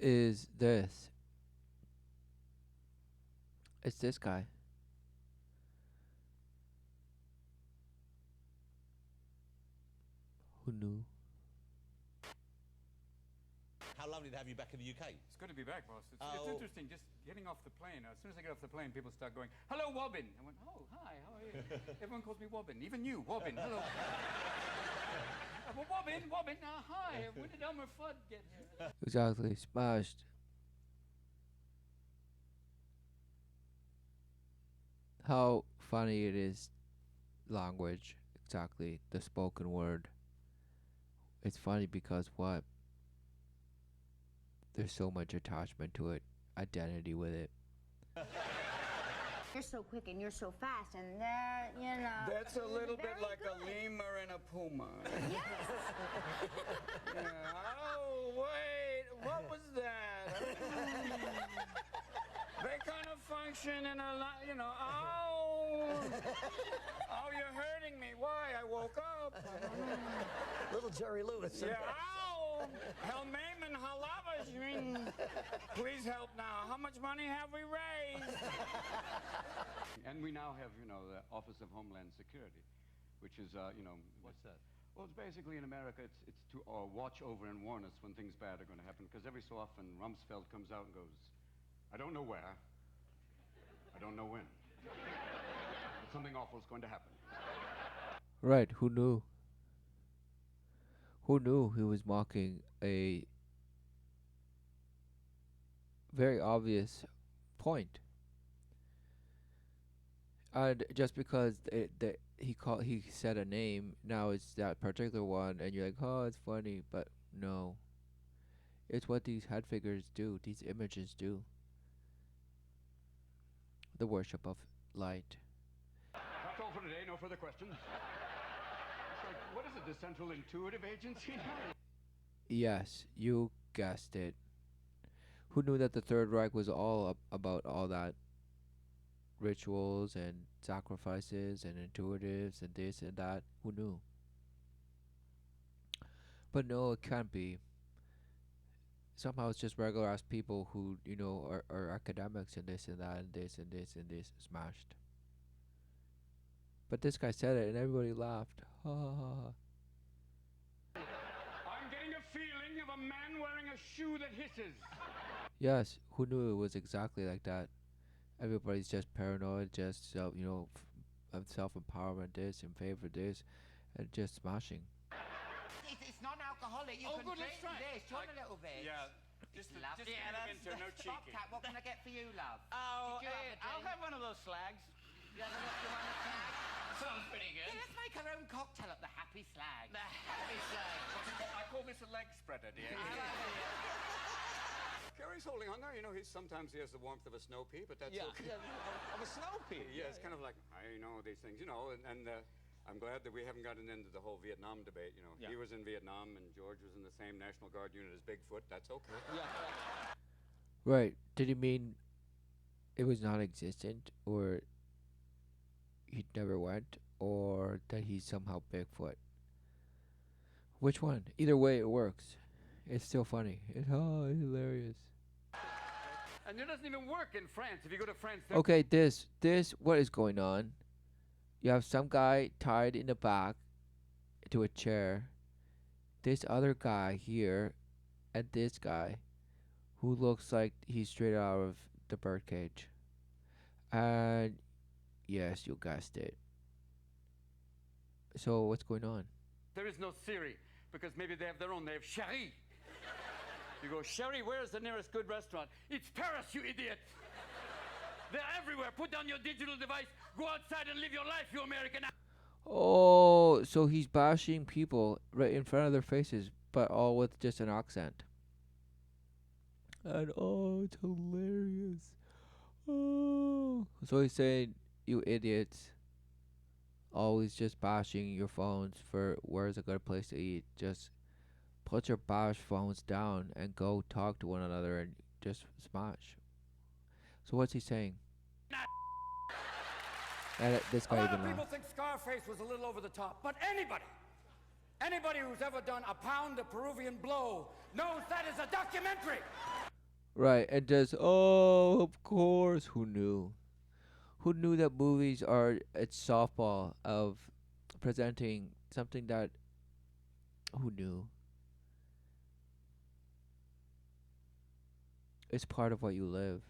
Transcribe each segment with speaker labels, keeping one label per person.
Speaker 1: is this. It's this guy. Who knew?
Speaker 2: How lovely to have you back in the UK.
Speaker 3: It's good to be back, boss. It's
Speaker 2: Oh.
Speaker 3: interesting, just getting off the plane. As soon as I get off the plane, people start going, "Hello, Wobbin." I went, "Oh, hi, how are you?" Everyone calls me Wobbin, even you, Wobbin. Hello. Well, Wobbin, hi. When did Elmer Fudd get here?
Speaker 1: Exactly. Smashed. How funny it is. Language. Exactly. The spoken word. It's funny because what? There's so much attachment to it. Identity with it.
Speaker 4: You're so quick and you're so fast, and that, you know.
Speaker 3: That's a little bit
Speaker 4: very
Speaker 3: like
Speaker 4: good.
Speaker 3: a lemur and a puma.
Speaker 4: Yes.
Speaker 3: Yeah. Oh, wait, what was that? They kind of function in a lot, you know, oh, you're hurting me. Why? I woke up.
Speaker 2: Little Jerry Lewis.
Speaker 3: Yeah, ow! Helmamen halavas, you mean? Please help now. How much money have we raised? And we now have, the Office of Homeland Security, which is,
Speaker 2: What's that?
Speaker 3: well, it's basically in America, it's to watch over and warn us when things bad are going to happen. Because every so often, Rumsfeld comes out and goes, I don't know where, I don't know when, but something awful is going to happen.
Speaker 1: Right. Who knew? Who knew he was mocking a very obvious point? And just because he said a name, now it's that particular one, and you're like, oh, it's funny, but no, it's what these head figures do. These images do. The worship of light.
Speaker 3: That's all for today. No further questions. It's like, what is it, the Central Intuitive Agency?
Speaker 1: Yes, you guessed it. Who knew that the Third Reich was all about all that rituals and sacrifices and intuitives and this and that? Who knew? But no, it can't be. Somehow it's just regular ass people who, are academics and this and that and this and this and this smashed. But this guy said it and everybody laughed. Ha ha ha ha.
Speaker 3: I'm getting a feeling of a man wearing a shoe that hisses.
Speaker 1: Yes, who knew it was exactly like that? Everybody's just paranoid, just self-empowerment, this in favor of this, and just smashing.
Speaker 5: It's non-alcoholic. You can
Speaker 3: Good,
Speaker 5: drink
Speaker 3: let's try it.
Speaker 5: this. Do you want a little bit?
Speaker 3: Yeah, just
Speaker 5: Lovely.
Speaker 3: a winter, no cheeky.
Speaker 5: Bobcat, what can I get for you, love?
Speaker 3: Oh,
Speaker 5: Did you have a
Speaker 3: I'll
Speaker 5: drink?
Speaker 3: have one of those slags.
Speaker 5: You want a slag?
Speaker 3: Sounds pretty
Speaker 5: Yeah,
Speaker 3: good.
Speaker 5: let's make our own cocktail at the Happy Slag.
Speaker 3: The happy slag. I call this a leg spreader, dear. Kerry's holding on there. Sometimes he has the warmth of a snow pea, but that's okay.
Speaker 2: Of a snow pea.
Speaker 3: Yeah, it's kind of like, I know these things, and I'm glad that we haven't gotten into the whole Vietnam debate. He was in Vietnam and George was in the same National Guard unit as Bigfoot. That's okay.
Speaker 2: Yeah.
Speaker 1: Right. Did he mean it was non-existent, or he never went, or that he's somehow Bigfoot? Which one? Either way, it works. It's still funny. It's hilarious.
Speaker 3: And it doesn't even work in France. If you go to France,
Speaker 1: Okay, this, what is going on? You have some guy tied in the back to a chair. This other guy here, and this guy, who looks like he's straight out of the birdcage. And yes, you guessed it. So what's going on?
Speaker 3: there is no theory, because maybe they have their own. They have Sherry. You go, Sherry, where's the nearest good restaurant? It's Paris, you idiot. They're everywhere. Put down your digital device. Go outside and live your life, you American.
Speaker 1: Oh, so he's bashing people right in front of their faces, but all with just an accent. And oh, it's hilarious. Oh, so he's saying, you idiots, always just bashing your phones for where's a good place to eat. Just put your bash phones down and go talk to one another and just smash. So what's he saying? And this
Speaker 3: A
Speaker 1: guy
Speaker 3: lot
Speaker 1: even
Speaker 3: of people
Speaker 1: laughed.
Speaker 3: think Scarface was a little over the top, but anybody who's ever done A Pound of Peruvian Blow knows that is a documentary.
Speaker 1: Right, and just oh, of course, who knew? Who knew that movies are a softball of presenting something that who knew? It's part of what you live.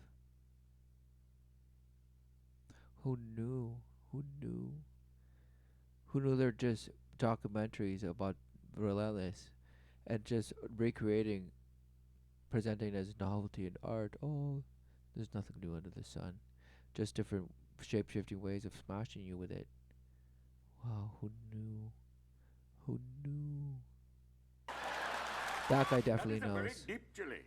Speaker 1: Who knew? Who knew? Who knew they're just documentaries about relentless and just recreating, presenting as novelty in art. Oh, there's nothing new under the sun. Just different shape shifting ways of smashing you with it. Wow, who knew? Who knew? That guy definitely
Speaker 6: That is a very
Speaker 1: knows.
Speaker 6: deep chili.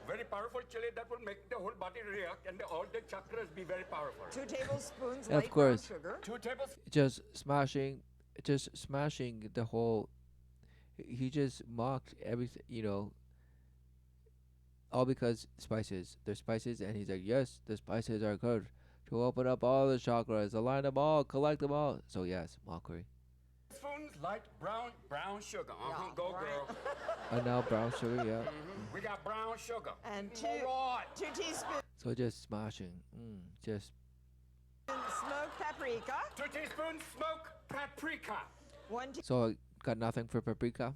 Speaker 6: Very powerful chili that will make the whole body react and all the chakras be very powerful.
Speaker 7: 2 tablespoons
Speaker 1: And of
Speaker 7: light brown
Speaker 1: course,
Speaker 7: sugar.
Speaker 6: 2 tablespoons.
Speaker 1: Just smashing the whole. He just mocked everything, all because spices. They're spices, and he's like, yes, the spices are good to open up all the chakras, align them all, collect them all. So yes, mockery.
Speaker 6: Spoons light brown sugar.
Speaker 7: Yeah,
Speaker 6: Go
Speaker 7: right.
Speaker 6: girl.
Speaker 1: And now brown sugar, yeah.
Speaker 6: We got brown sugar.
Speaker 7: And
Speaker 6: All right.
Speaker 7: 2 teaspoons
Speaker 1: So just smashing, just
Speaker 7: smoked paprika.
Speaker 6: 2 teaspoons smoked paprika.
Speaker 7: 1
Speaker 1: so I got nothing for paprika.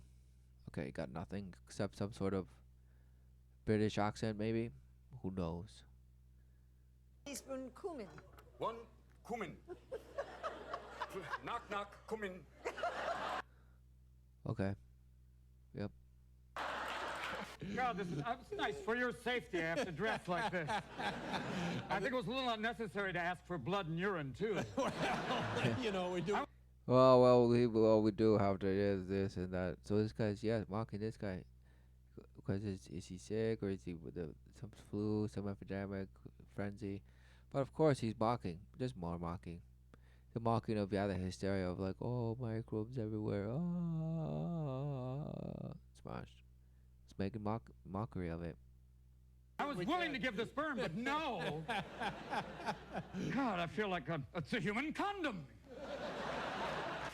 Speaker 1: Okay, got nothing except some sort of British accent, maybe. Who knows?
Speaker 7: teaspoon cumin.
Speaker 6: 1 cumin. Knock knock cumin.
Speaker 1: Okay. Yep.
Speaker 3: God, this is it's nice for your safety. I have to dress like this. I think it was a little unnecessary to ask for blood and urine too.
Speaker 2: You know, we do.
Speaker 1: We do have to this and that. So this guy's mocking this guy because is he sick or is he with some flu, some epidemic, frenzy? But of course he's mocking, just more mocking. The mocking of the hysteria of like, oh, microbes everywhere, smashed. It's making mockery of it.
Speaker 3: I was willing to give the sperm, but no. God, I feel like it's a human condom.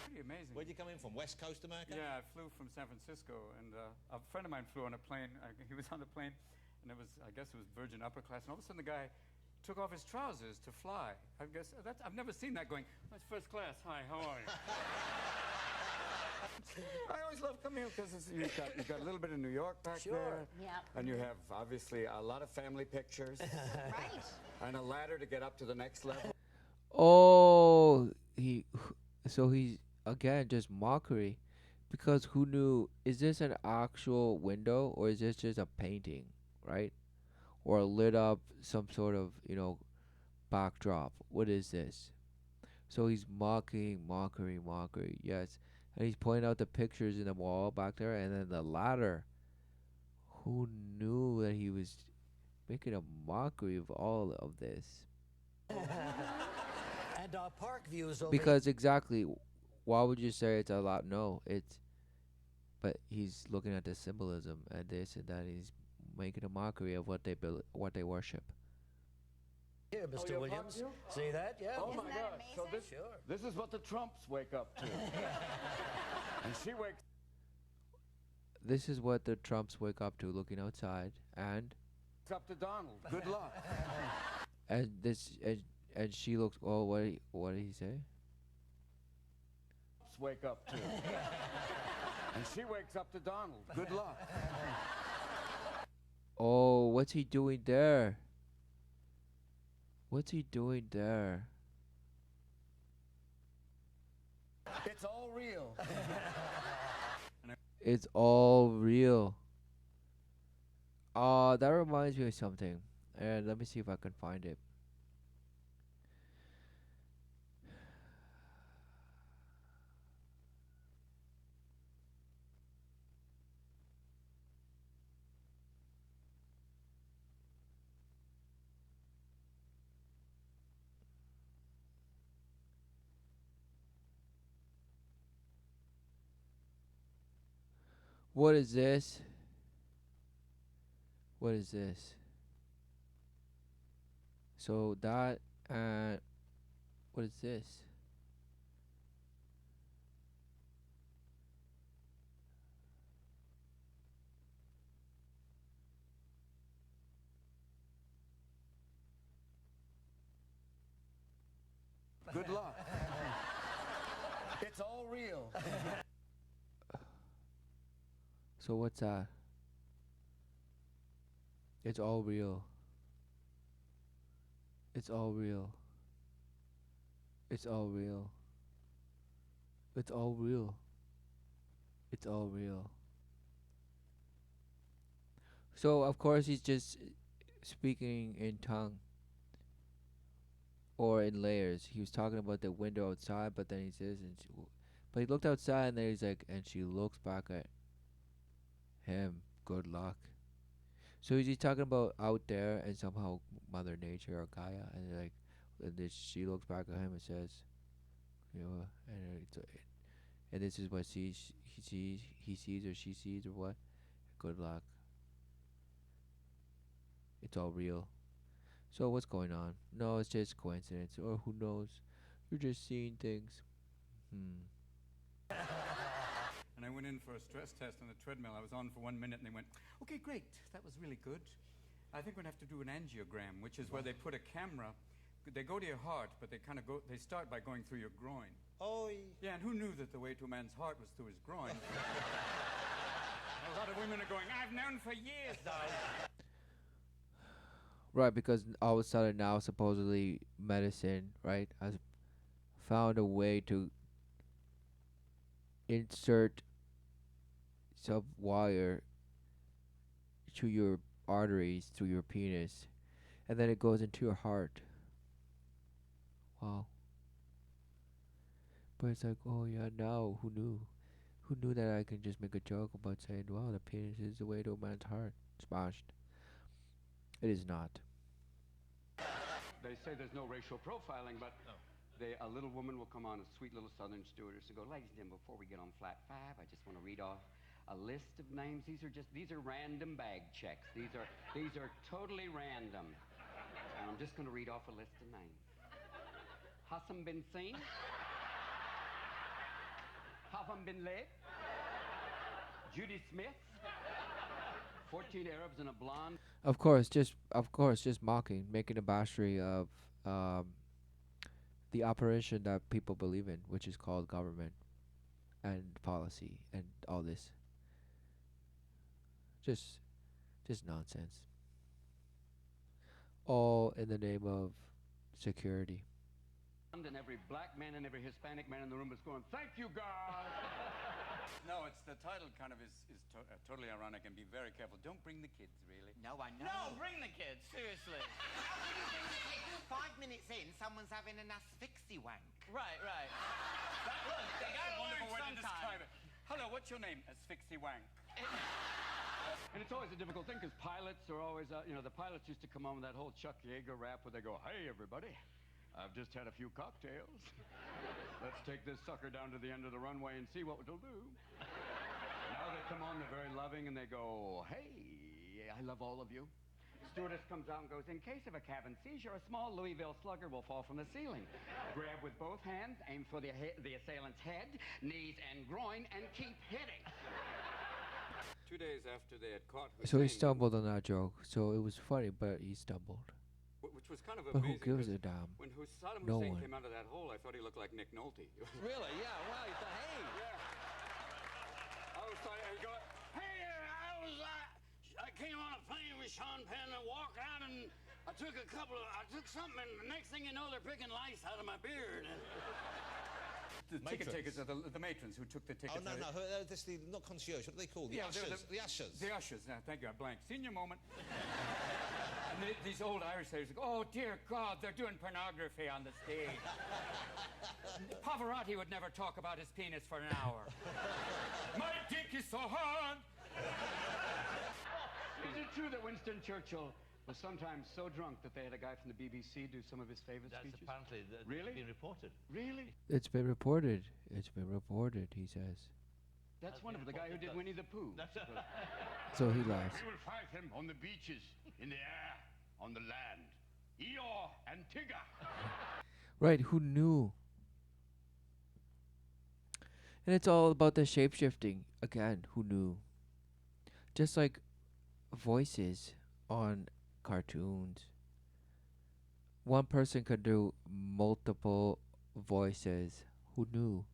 Speaker 3: Pretty amazing.
Speaker 2: Where'd you come in from? West Coast America?
Speaker 3: Yeah, I flew from San Francisco, and a friend of mine flew on a plane. He was on the plane, and I guess it was Virgin upper class, and all of a sudden the guy took off his trousers to fly. I guess I've never seen that going, that's first class. Hi, how are you?
Speaker 6: I always love coming here because you've got a little bit of New York back there.
Speaker 4: Yep.
Speaker 6: And you have, obviously, a lot of family pictures.
Speaker 4: Right.
Speaker 6: And a ladder to get up to the next level.
Speaker 1: Oh, so he's again just mockery, because who knew? Is this an actual window or is this just a painting, right? Or lit up some sort of backdrop? What is this? So he's mocking, mockery. Yes, and he's pointing out the pictures in the wall back there, and then the ladder. Who knew that he was making a mockery of all of this?
Speaker 2: And our park views over.
Speaker 1: Because exactly, why would you say it's a lot? No, but he's looking at the symbolism and this and that. He's making a mockery of what they worship.
Speaker 2: Here, Mr.
Speaker 6: your
Speaker 2: Williams.
Speaker 6: park view?
Speaker 2: See that? Yeah.
Speaker 6: Oh,
Speaker 4: Isn't
Speaker 6: my
Speaker 4: that
Speaker 6: God. So
Speaker 4: amazing?
Speaker 6: this is what the Trumps wake up to. And she wakes
Speaker 1: This is what the Trumps wake up to, looking outside, and
Speaker 6: up to Donald. Good luck.
Speaker 1: and she looks. Oh, what did he say?
Speaker 6: Trumps wake up to. And she wakes up to Donald. Good luck.
Speaker 1: Oh, what's he doing there? What's he doing there?
Speaker 6: It's all real.
Speaker 1: It's all real. That reminds me of something. And let me see if I can find it. What is this? What is this? So that and what is this?
Speaker 6: Good luck. It's all real.
Speaker 1: So what's that? It's all real. It's all real. It's all real. It's all real. It's all real. So of course he's just speaking in tongue or in layers. He was talking about the window outside, but then he says, but he looked outside and then he's like, and she looks back at him. Good luck. So is he talking about out there and somehow Mother Nature or Gaia, and like, and this, she looks back at him and says, you know, and this is what he sees or she sees or what? Good luck. It's all real. So what's going on? No, it's just coincidence, or who knows? You're just seeing things.
Speaker 3: And I went in for a stress test on the treadmill. I was on for 1 minute, and they went, "Okay, great, that was really good. I think we're gonna have to do an angiogram," which is where they put a camera. They go to your heart, but they kind of go. They start by going through your groin.
Speaker 2: Oh,
Speaker 3: Yeah, and who knew that the way to a man's heart was through his groin? A lot of women are going, "I've known for years, though."
Speaker 1: Right, because all of a sudden now supposedly medicine, right, has found a way to insert some wire to your arteries through your penis, and then it goes into your heart. Wow. But it's like, oh yeah, now who knew? Who knew that I can just make a joke about saying, wow, the penis is the way to a man's heart? Smashed. It is not.
Speaker 3: They say there's no racial profiling, but a little woman will come on, a sweet little southern stewardess, and go, "Ladies and gentlemen, before we get on flat 5, I just want to read off a list of names. These are random bag checks. These are totally random. And I'm just going to read off a list of names. Hassan bin seen? Havam bin Led? Judy Smith? 14 Arabs and a blonde.
Speaker 1: Of course, just mocking, making a bashery of the operation that people believe in, which is called government and policy and all this. Just nonsense. All in the name of security.
Speaker 3: And every black man and every Hispanic man in the room is going, "Thank you, God." No, it's the title kind of is totally ironic, and be very careful. Don't bring the kids, really.
Speaker 5: No, I know.
Speaker 8: No, bring the kids, seriously.
Speaker 5: How can you bring the kids? 5 minutes in, someone's having an asphyxie wank.
Speaker 8: Right. Look, they
Speaker 3: That's
Speaker 8: gotta
Speaker 3: a wonderful way
Speaker 8: learn
Speaker 3: to
Speaker 8: sometime.
Speaker 3: describe it. Hello, what's your name? Asphyxie wank. And it's always a difficult thing because pilots are always, the pilots used to come on with that whole Chuck Yeager rap where they go, "Hey, everybody, I've just had a few cocktails. Let's take this sucker down to the end of the runway and see what it'll do." Now they come on, they're very loving, and they go, "Hey, I love all of you." Stewardess comes out and goes, "In case of a cabin seizure, a small Louisville slugger will fall from the ceiling. Grab with both hands, aim for the assailant's head, knees, and groin, and keep hitting." 2 days after they had caught Hussein,
Speaker 1: So he stumbled on that joke. So it was funny, but he stumbled.
Speaker 3: which was kind of
Speaker 1: But who
Speaker 3: amazing.
Speaker 1: gives
Speaker 3: 'cause
Speaker 1: a damn?
Speaker 3: When Saddam
Speaker 1: No
Speaker 3: Hussein
Speaker 1: one.
Speaker 3: came out of that hole, I thought he looked like Nick Nolte.
Speaker 2: really? Yeah, wow. You thought, hey.
Speaker 3: I was like, I go, "Hey, I came on a plane with Sean Penn and walked out and I took something and the next thing you know, they're picking lice out of my beard." The ticket takers are the matrons who took the tickets.
Speaker 2: Oh, no. This is not concierge. What are they called? The
Speaker 3: Yeah,
Speaker 2: ushers. The ushers.
Speaker 3: The ushers. Now, thank you. I blanked. Senior moment. And these old Irish ladies go, "Oh, dear God, they're doing pornography on the stage." Pavarotti would never talk about his penis for an hour. "My dick is so hard." Is it true that Winston Churchill was sometimes so drunk that they had a guy from the BBC do some of his favorite speeches?
Speaker 9: Apparently
Speaker 3: Really?
Speaker 9: been reported.
Speaker 3: Really?
Speaker 1: It's been reported. It's been reported, he says.
Speaker 3: That's wonderful. The guy who did Winnie the Pooh.
Speaker 1: So he laughs.
Speaker 3: We will fight him on the beaches, in the air, on the land. Eeyore and Tigger.
Speaker 1: Right, who knew? And it's all about the shape-shifting. Again, who knew? Just like voices on cartoons. One person could do multiple voices. Who knew?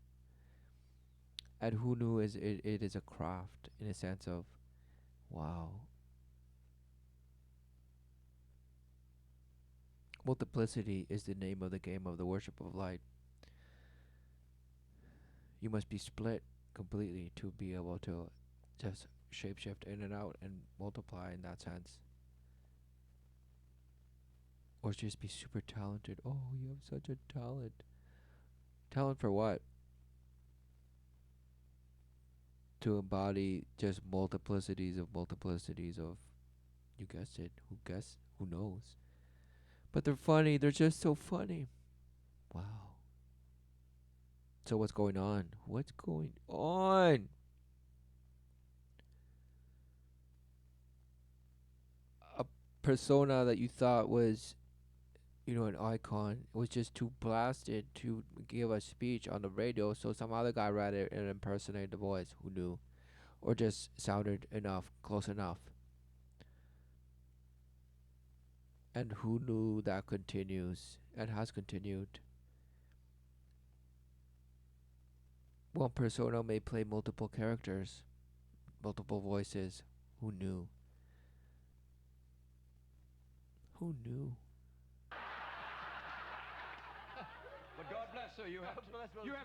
Speaker 1: And who knew is it is a craft in a sense of, wow. Multiplicity is the name of the game of the worship of light. You must be split completely to be able to just shapeshift in and out and multiply in that sense. Or just be super talented. Oh, you have such a talent. Talent for what? To embody just multiplicities of, you guessed it, who knows? But they're funny, they're just so funny. Wow. So what's going on? What's going on? A persona that you thought was, an icon was just too blasted to give a speech on the radio, so some other guy read it and impersonated the voice. Who knew? Or just sounded enough, close enough. And who knew that continues and has continued? One persona may play multiple characters, multiple voices. Who knew? Who knew?
Speaker 3: But God bless her. You have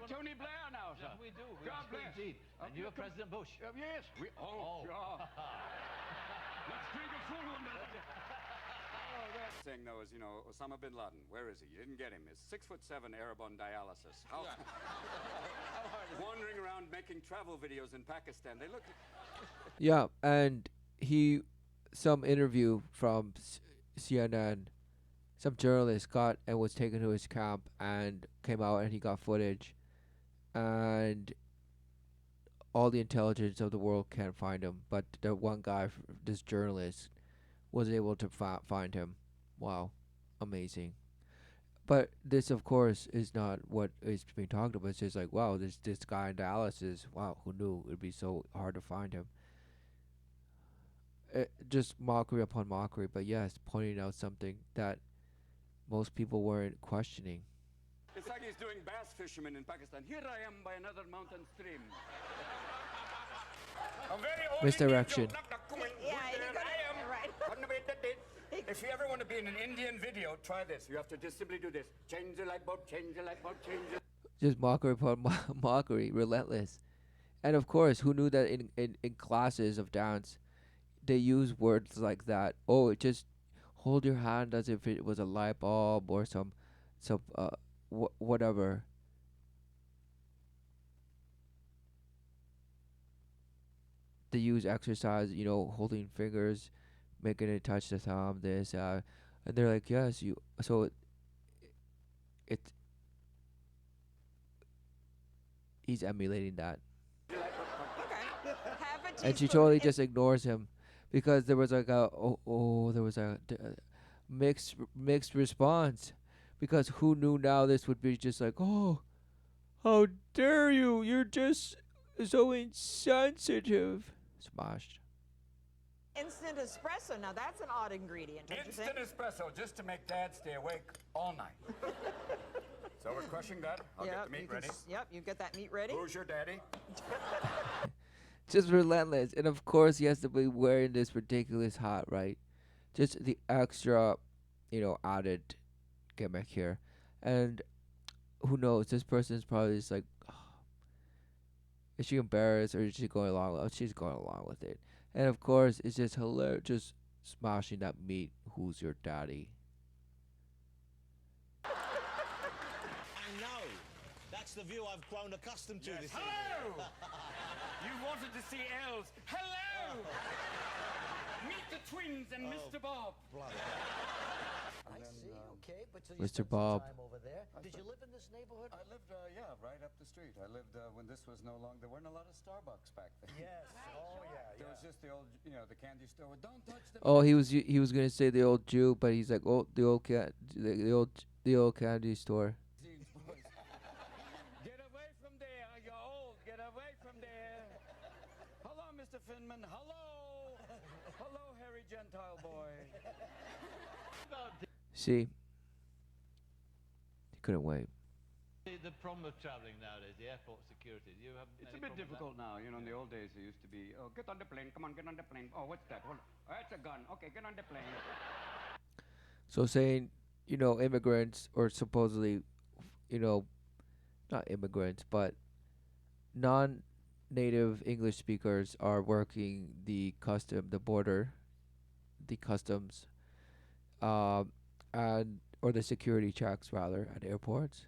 Speaker 3: Tony Blair now, sir.
Speaker 8: Yes, we do.
Speaker 3: God bless.
Speaker 8: Indeed. And you are President Bush.
Speaker 3: Yes. Yeah. Let's drink a full one.
Speaker 6: Saying though is, Osama bin Laden, where is he? You didn't get him. He's 6'7" Arab on dialysis. Wandering around making travel videos in Pakistan. They look.
Speaker 1: Yeah, and some interview from CNN, some journalist got and was taken to his camp and came out and he got footage, and all the intelligence of the world can't find him, but the one guy, this journalist, was able to find him. Wow, amazing. But this, of course, is not what is being talked about. It's just like, wow, this guy in Dallas is, wow, who knew it'd be so hard to find him? Just mockery upon mockery, but yes, pointing out something that most people weren't questioning.
Speaker 6: It's like he's doing bass fishermen in Pakistan. Here I am by another mountain stream. A very old
Speaker 1: Misdirection.
Speaker 6: Indian joke.
Speaker 7: Yeah, you're gonna, right.
Speaker 6: If you ever want to be in an Indian video, try this. You have to just simply do this. Change the light bulb, change the light bulb, change the...
Speaker 1: Just mockery upon mockery, relentless. And of course, who knew that in classes of dance, they use words like that? Oh, just hold your hand as if it was a light bulb or some whatever. They use exercise, holding fingers, making it touch the thumb, this, and they're like, yes, you. So he's emulating that,
Speaker 7: Okay. Have a
Speaker 1: and she
Speaker 7: teaspoon.
Speaker 1: totally just ignores him, because there was like there was a mixed response, because who knew now this would be just like, oh, how dare you? You're just so insensitive. Smashed.
Speaker 7: Instant espresso. Now that's an odd ingredient, don't you think?
Speaker 6: Instant espresso, just to make Dad stay awake all night. So we're crushing that. I'll get the meat ready.
Speaker 7: Yep, you get that meat ready.
Speaker 6: Who's your daddy?
Speaker 1: Just relentless. And of course he has to be wearing this ridiculous hat, right? Just the extra, added gimmick here. And who knows, this person's probably just like, is she embarrassed or is she going along with it? She's going along with it. And of course, it's just hilarious, just smashing that meat. Who's your daddy?
Speaker 2: I know. That's the view I've grown accustomed to this evening.
Speaker 3: Hello! You wanted to see elves. Hello! Meet the twins and Mr. Bob.
Speaker 2: Bloody
Speaker 9: I see, okay, but so you
Speaker 1: Mr.
Speaker 9: spent
Speaker 1: Bob.
Speaker 9: some time over there. Did you live in this neighborhood?
Speaker 6: I lived, right up the street. I lived when this was no longer, there weren't a lot of Starbucks back then.
Speaker 9: Yes. Oh, yeah,
Speaker 6: There was just the old, the candy store. Don't touch the...
Speaker 1: Oh, he was gonna say the old Jew, but he's like, oh, the old candy store.
Speaker 3: Get away from there. You're old. Get away from there. Hello, Mr. Finman. Hello. Hello, hairy Gentile boy.
Speaker 1: See, he couldn't wait.
Speaker 3: The
Speaker 10: the problem of travelling nowadays, the airport security? You have
Speaker 3: It's a bit difficult now. You know, in the old days, it used to be, oh, get on the plane. Come on, get on the plane. Oh, what's that? Hold on. Oh, that's a gun. Okay, get on the plane.
Speaker 1: So saying, immigrants or supposedly, you know, not immigrants, but non-native English speakers are working the border, the customs, um, and or the security checks rather at airports,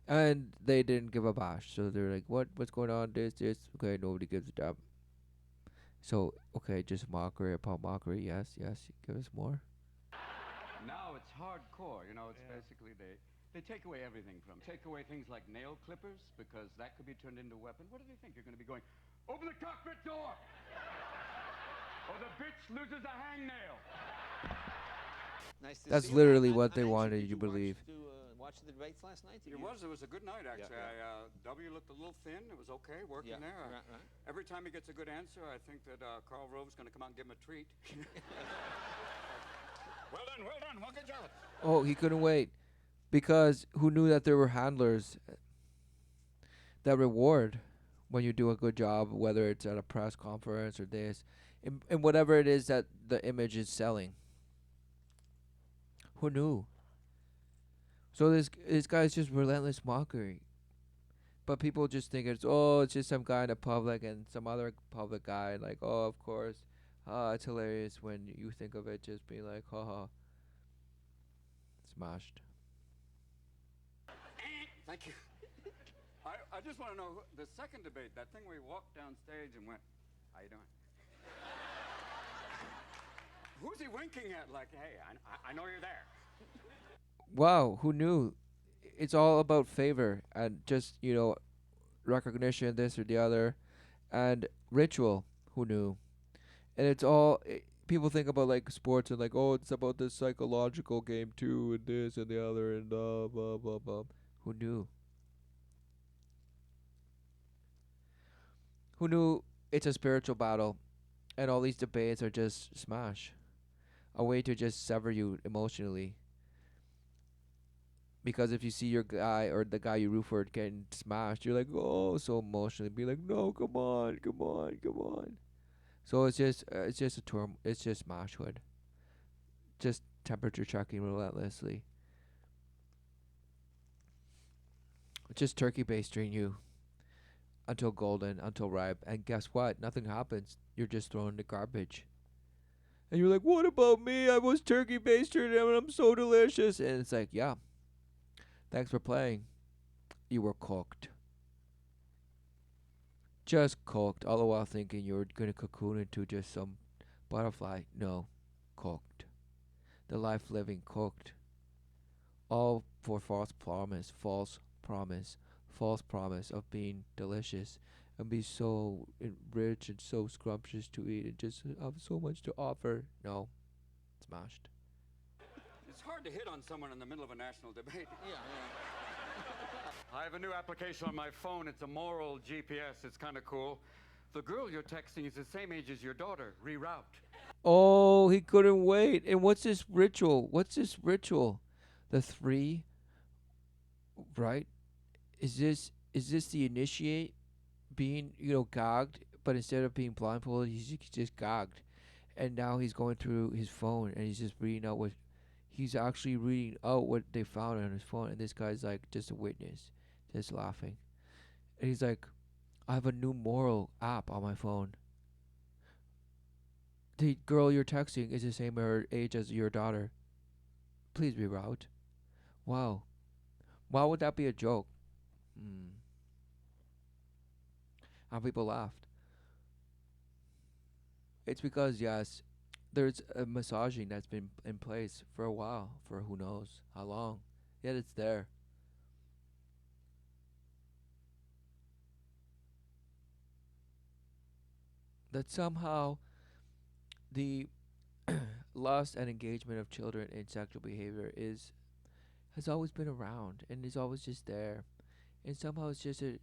Speaker 1: and they didn't give a bash. So they're like, what's going on? This. Okay, nobody gives a damn. So okay, just mockery upon mockery. Yes, give us more.
Speaker 3: Now it's hardcore. You know, it's basically they take away everything from. Take away things like nail clippers because that could be turned into a weapon. What do they think? You're going to be going, open the cockpit door! Or the bitch loses a hangnail.
Speaker 2: Nice to
Speaker 1: That's
Speaker 2: see you.
Speaker 1: literally
Speaker 2: And-
Speaker 1: what
Speaker 2: and
Speaker 1: they
Speaker 2: Andrew,
Speaker 1: wanted
Speaker 2: did
Speaker 1: you to believe.
Speaker 2: watch the debates last night?
Speaker 6: It was a good night, actually. W looked a little thin. It was okay working
Speaker 2: Yeah,
Speaker 6: there.
Speaker 2: right.
Speaker 6: Every time he gets a good answer, I think that Karl Rove's going to come out and give him a treat. Well done. Well, good job.
Speaker 1: Oh, he couldn't wait because who knew that there were handlers that reward when you do a good job, whether it's at a press conference or this, and whatever it is that the image is selling. Who knew? So this guy's just relentless mockery. But people just think it's just some guy in the public and some other public guy like, oh, of course. It's hilarious when you think of it just being like, haha. Smashed.
Speaker 6: Thank you. I just want to know, the second debate, that thing where he walked down stage and went, how you doing? Who's he winking at? Like, hey, I know you're there.
Speaker 1: Wow, who knew? It's all about favor and just, recognition, this or the other, and ritual. Who knew? And it's all people think about like sports and like, oh, it's about this psychological game too, and this and the other, and blah blah blah blah. Who knew? Who knew it's a spiritual battle, and all these debates are just smash, a way to just sever you emotionally. Because if you see your guy or the guy you root for getting smashed, you're like, oh, so emotionally. Be like, no, come on. So it's just it's just smashhood. Just temperature checking relentlessly. Just turkey bastering you until golden, until ripe, and guess what? Nothing happens. You're just thrown in the garbage. And you're like, what about me? I was turkey basted and I'm so delicious. And it's like, yeah. Thanks for playing. You were cooked. Just cooked, all the while thinking you were going to cocoon into just some butterfly. No, cooked. The life living cooked. All for false promise of being delicious and be so rich and so scrumptious to eat and just have so much to offer. No, smashed.
Speaker 6: It's hard to hit on someone in the middle of a national debate.
Speaker 3: I have a new application on my phone. It's a moral GPS. It's kind of cool. The girl you're texting is the same age as your daughter. Reroute.
Speaker 1: Oh, he couldn't wait. And what's this ritual? The three, right? Is this the initiate being, gagged, but instead of being blindfolded, he's just gagged. And now he's going through his phone and he's just reading out he's actually reading out what they found on his phone, and this guy's like just a witness, just laughing. And he's like, I have a new moral app on my phone. The girl you're texting is the same age as your daughter. Please reroute. Wow. Why would that be a joke? And people laughed. It's because, yes, there's a massaging that's been in place for a while, for who knows how long. Yet it's there. That somehow the lust and engagement of children in sexual behavior has always been around and is always just there. And somehow it's just an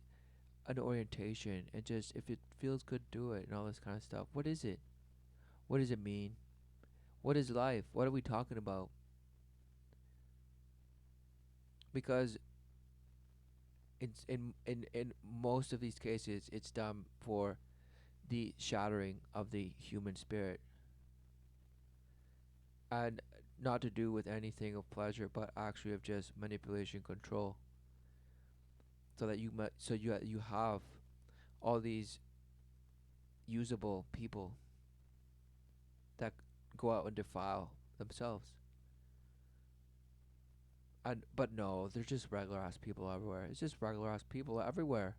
Speaker 1: orientation and just if it feels good, do it and all this kind of stuff. What is it? What does it mean? What is life? What are we talking about? Because in most of these cases, it's done for the shattering of the human spirit, and not to do with anything of pleasure, but actually of just manipulation, control, so that you have all these usable people that go out and defile themselves. And but no, they're just regular ass people everywhere. It's just regular ass people everywhere.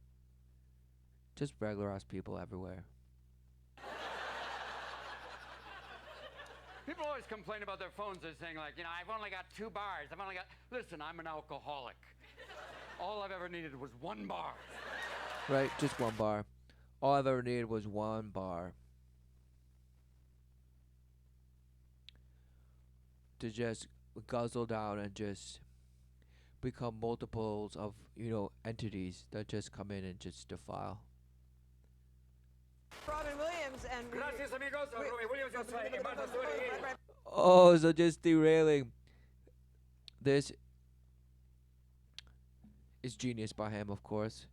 Speaker 1: Just regular ass people everywhere.
Speaker 3: People always complain about their phones. They're saying, like, I've only got 2 bars. Listen, I'm an alcoholic. All I've ever needed was 1 bar.
Speaker 1: Right, just 1 bar. All I've ever needed was 1 bar to just guzzle down and just become multiples of, entities that just come in and just defile.
Speaker 7: Robin Williams and
Speaker 6: Gracias, amigos. Robin Williams, yo soy Martha Stewart here.
Speaker 1: Oh, so just derailing. This is genius by him, of course.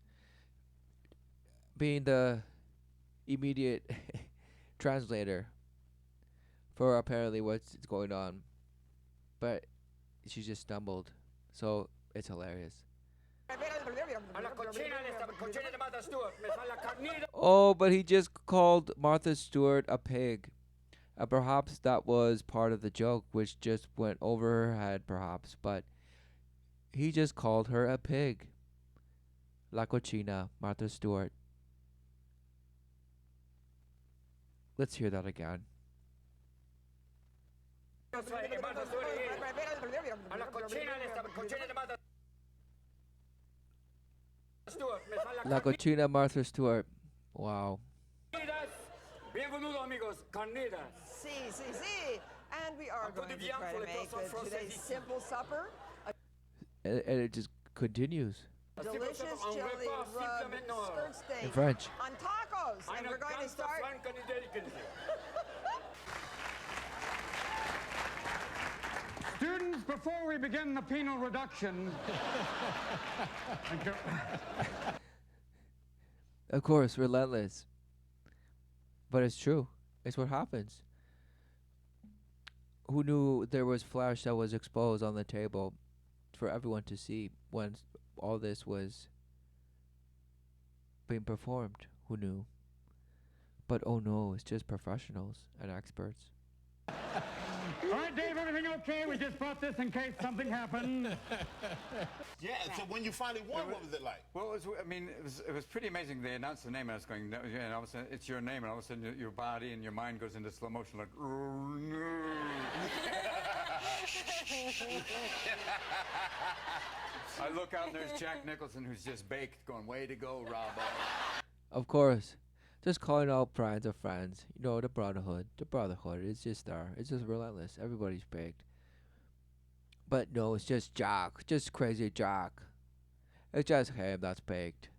Speaker 1: Being the immediate translator for apparently what's going on. But she just stumbled. So it's hilarious. Oh, but he just called Martha Stewart a pig. Perhaps that was part of the joke, which just went over her head, perhaps. But he just called her a pig. La cochina, Martha Stewart. Let's hear that again. La cochina Martha Stewart. Wow.
Speaker 6: Bienvenido, amigos. Carnitas.
Speaker 7: See. And we are going to try to make today's simple supper
Speaker 1: And it just continues.
Speaker 7: a delicious jelly rub skirt steak
Speaker 1: In French.
Speaker 7: on tacos. And we're going to start.
Speaker 3: Students, before we begin the penal reduction...
Speaker 1: Of course, relentless. But it's true. It's what happens. Who knew there was flesh that was exposed on the table for everyone to see when all this was being performed? Who knew? But oh no, it's just professionals and experts.
Speaker 3: All right, Dave, everything okay? We just brought this in case something happened.
Speaker 2: Yeah, so when you finally won, what was it like?
Speaker 3: Well, it was pretty amazing. They announced the name, and I was going, and all of a sudden, it's your name, and all of a sudden, your body and your mind goes into slow motion, like, oh, no. I look out, and there's Jack Nicholson, who's just baked, going, way to go, Rob.
Speaker 1: Of course. Just calling all friends of friends. The brotherhood. The brotherhood. It's just there. It's just relentless. Everybody's baked. But no, it's just Jack. Just crazy Jack. It's just him that's baked.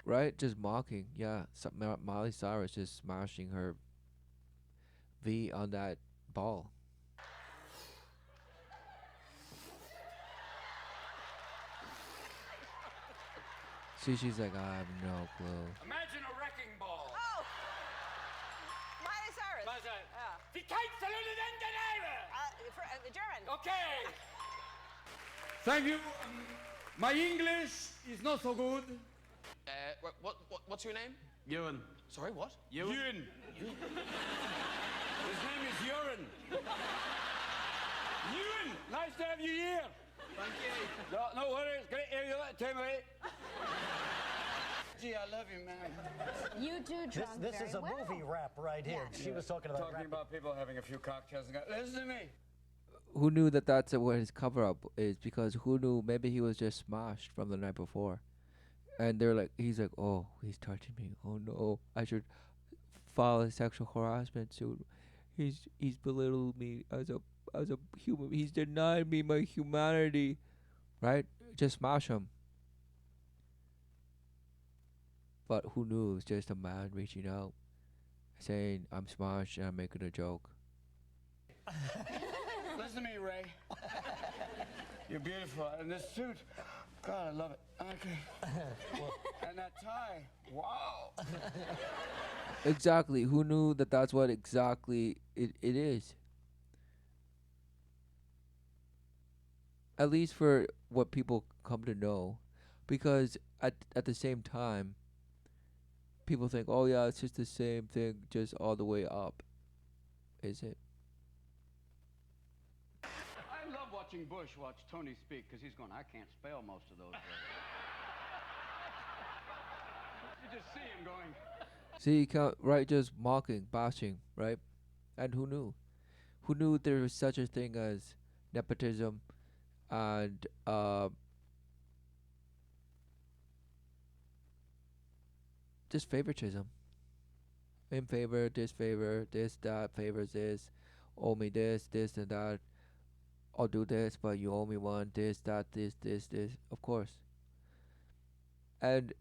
Speaker 1: Right? Just mocking. Yeah. Miley Cyrus just smashing her V on that ball. See, she's like, I have no clue.
Speaker 3: Imagine a wrecking ball.
Speaker 7: Oh! Miley Cyrus.
Speaker 3: Miley Cyrus.
Speaker 7: Yeah.
Speaker 3: Die Kanzlerin in Geneva.
Speaker 7: German.
Speaker 3: Okay. Thank you. My English is not so good.
Speaker 8: What's your name?
Speaker 3: Ewan.
Speaker 8: Sorry, what?
Speaker 3: Ewan. His name is Ewan. Ewan, nice to have you here.
Speaker 8: Thank you.
Speaker 3: No worries. Great to hear you. Tell me.
Speaker 8: Gee, I love you, man.
Speaker 4: You do drunk
Speaker 9: This
Speaker 4: very
Speaker 9: is a
Speaker 4: well.
Speaker 9: movie rap right here.
Speaker 4: Yeah.
Speaker 9: She was talking about
Speaker 3: Talking about people having a few cocktails. Listen to me.
Speaker 1: Who knew that that's what his cover-up is? Because who knew maybe he was just smashed from the night before. And he's like, oh, he's touching me. Oh no, I should file a sexual harassment suit. He's belittled me as a human. He's denied me my humanity. Right? Just smash him. But who knew it was just a man reaching out, saying, I'm smashed and I'm making a joke.
Speaker 3: Listen Listen to me, Ray. You're beautiful. And this suit, God, I love it. Okay. And that tie, wow.
Speaker 1: Exactly. Who knew that that's what exactly it is? At least for what people come to know. Because at the same time, people think, oh yeah, it's just the same thing, just all the way up. Is it?
Speaker 3: I love watching Bush watch Tony speak because he's going, I can't spell most of those words. You just see him going.
Speaker 1: See, you can't, right, just mocking, bashing, right? And who knew? Who knew there was such a thing as nepotism and just favoritism? In favor, this, that, favors this, owe me this and that. I'll do this, but you owe me one, this, that, this. Of course. And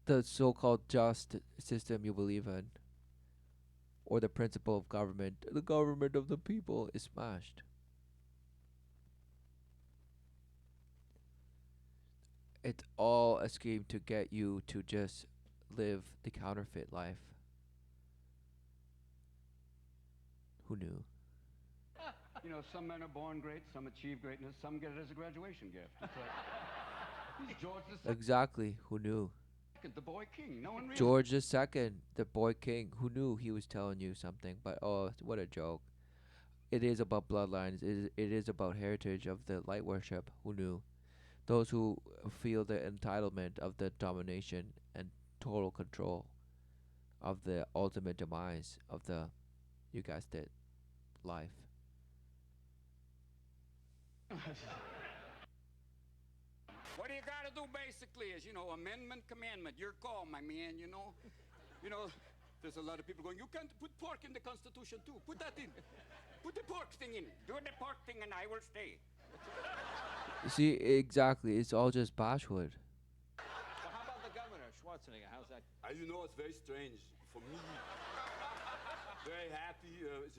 Speaker 1: the so-called just system you believe in, or the principle of government, the government of the people, is smashed. It's all a scheme to get you to just live the counterfeit life. Who knew?
Speaker 3: You know, some men are born great, some achieve greatness, some get it as a graduation gift. It's like, he's George II,
Speaker 1: Exactly. Who knew?
Speaker 3: the boy king. No one really.
Speaker 1: George II, the boy king. Who knew he was telling you something? But oh, what a joke. It is about bloodlines. It is about heritage of the light worship. Who knew? Those who feel the entitlement of the domination and total control of the ultimate demise of the, you guessed it, life.
Speaker 3: What you gotta do basically is, you know, amendment, commandment. Your call, my man, you know. You know, there's a lot of people going, you can't put pork in the Constitution too. Put that in. Put the pork thing in. Do the pork thing and I will stay.
Speaker 1: You see, exactly. It's all just bashwood.
Speaker 8: So how about the governor, Schwarzenegger? How's that?
Speaker 6: You know, it's very strange for me. Very happy.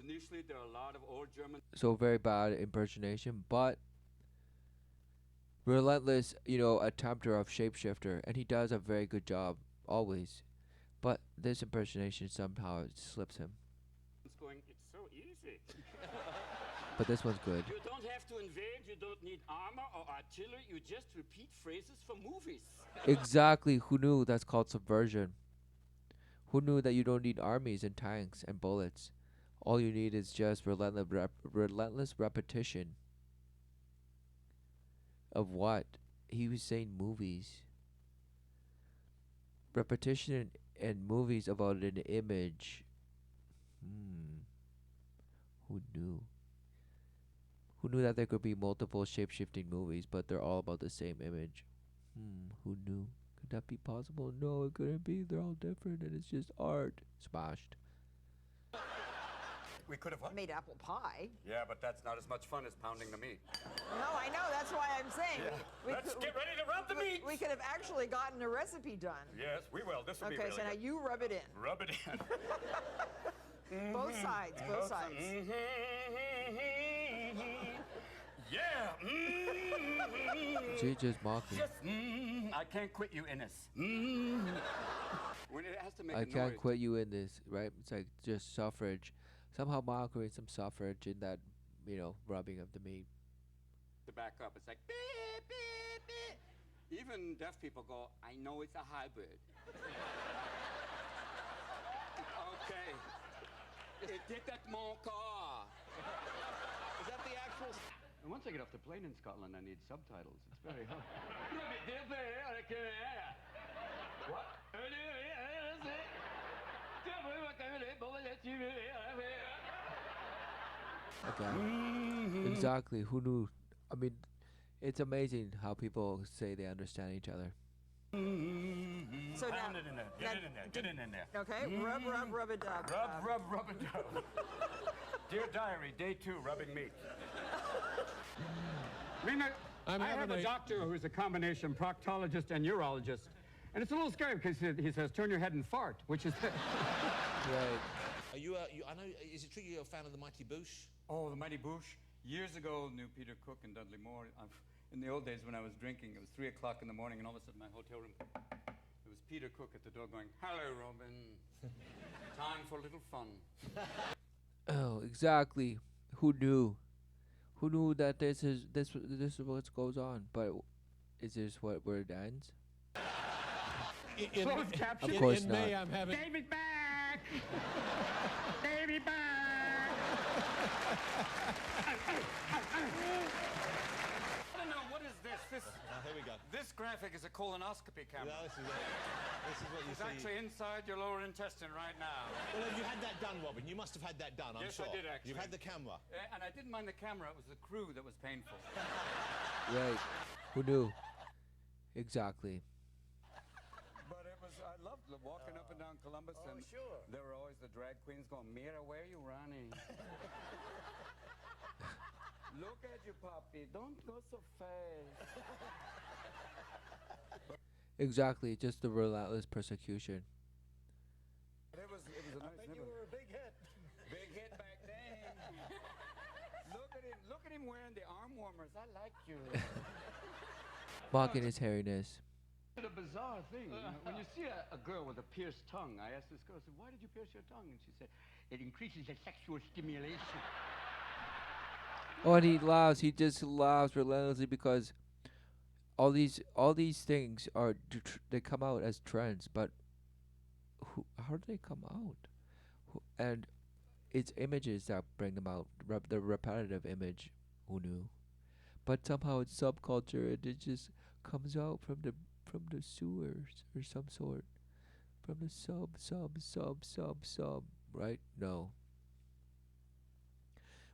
Speaker 6: Initially, there are a lot of old German.
Speaker 1: So very bad impersonation, but relentless, attempter of shapeshifter, and he does a very good job always. But this impersonation somehow slips him.
Speaker 6: It's going. It's so easy.
Speaker 1: But this one's good.
Speaker 6: You don't have to invade. You don't need armor or artillery. You just repeat phrases from movies.
Speaker 1: Exactly. Who knew that's called subversion? Who knew that you don't need armies and tanks and bullets? All you need is just relentless repetition. Of what? He was saying movies. Repetition and movies about an image. Who knew? Who knew that there could be multiple shape-shifting movies, but they're all about the same image? Who knew? Could that be possible? No, it couldn't be. They're all different, and it's just art. Smashed.
Speaker 6: We could have
Speaker 7: made apple pie.
Speaker 6: Yeah, but that's not as much fun as pounding the meat.
Speaker 7: No, I know. That's why I'm saying.
Speaker 6: Yeah. Let's get ready to rub the meat.
Speaker 7: We could have actually gotten a recipe done.
Speaker 6: Yes, we will. This will be really
Speaker 7: Okay, so now
Speaker 6: good.
Speaker 7: you rub it in.
Speaker 6: Rub it in.
Speaker 7: Both sides, both sides.
Speaker 6: Yeah.
Speaker 1: She's just mocking.
Speaker 6: Just, I can't quit you, Innes. When it has to make
Speaker 1: I
Speaker 6: a
Speaker 1: can't
Speaker 6: noise.
Speaker 1: quit you in this, right? It's like just suffrage. Somehow mocking some suffrage in that, rubbing of the meat.
Speaker 6: To back up, it's like beep, beep, beep. Even deaf people go, I know it's a hybrid. Okay. Était mon corps.
Speaker 8: Is that the actual...
Speaker 3: And once I get off the plane in Scotland, I need subtitles. It's very hard. What?
Speaker 1: Okay. Exactly. Who knew? I mean, it's amazing how people say they understand each other.
Speaker 7: So now,
Speaker 6: Pound it in there. Get it in there. Get it in there.
Speaker 7: okay, rub it up.
Speaker 6: Rub it down. Dear diary, day 2, rubbing meat.
Speaker 3: I have a doctor who's a combination proctologist and urologist. And it's a little scary because he says, turn your head and fart, which is...
Speaker 1: Right.
Speaker 8: Are you, I know, is it true you're a fan of the Mighty Boosh?
Speaker 3: Oh, the Mighty Boosh? Years ago, knew Peter Cook and Dudley Moore. In the old days when I was drinking, it was 3 o'clock in the morning, and all of a sudden my hotel room, it was Peter Cook at the door going, "Hello, Robin. Time for a little fun."
Speaker 1: Oh, exactly. Who knew? Who knew that this is what goes on? But is this where it ends?
Speaker 3: Closed caption.
Speaker 1: Of course
Speaker 11: in
Speaker 1: not.
Speaker 11: May, I'm having.
Speaker 3: David back! David back! I don't know, what is this?
Speaker 8: Here we go.
Speaker 3: This graphic is a colonoscopy camera.
Speaker 8: Yeah, this is it. This is what you
Speaker 3: It's
Speaker 8: see.
Speaker 3: actually inside your lower intestine right now.
Speaker 2: Well, have you had that done, Robin? You must have had that done, I'm
Speaker 3: Yes,
Speaker 2: sure.
Speaker 3: I did, actually.
Speaker 2: You've had the camera.
Speaker 3: And I didn't mind the camera, it was the crew that was painful.
Speaker 1: Right. Who knew? Exactly.
Speaker 3: But it was, I loved walking up and down Columbus, and
Speaker 9: sure.
Speaker 3: there were always the drag queens going, "Mira, where are you running?" "Look at you, puppy, don't go so fast."
Speaker 1: Exactly. Just the relentless persecution.
Speaker 3: It was a nice
Speaker 9: You
Speaker 3: neighborhood.
Speaker 9: were a big hit.
Speaker 3: Big hit back then. Look at him wearing the arm warmers. I like you.
Speaker 1: Mocking his hairiness.
Speaker 3: It's a bizarre thing. You know, when you see a girl with a pierced tongue, I asked this girl, I said, "Why did you pierce your tongue?" And she said, "It increases the sexual stimulation."
Speaker 1: Oh, and he laughs. He just laughs relentlessly because all these things are they come out as trends, but how do they come out? And it's images that bring them out. The repetitive image. Who knew? But somehow it's subculture, and it just comes out from the sewers or some sort, from the sub. Right? No.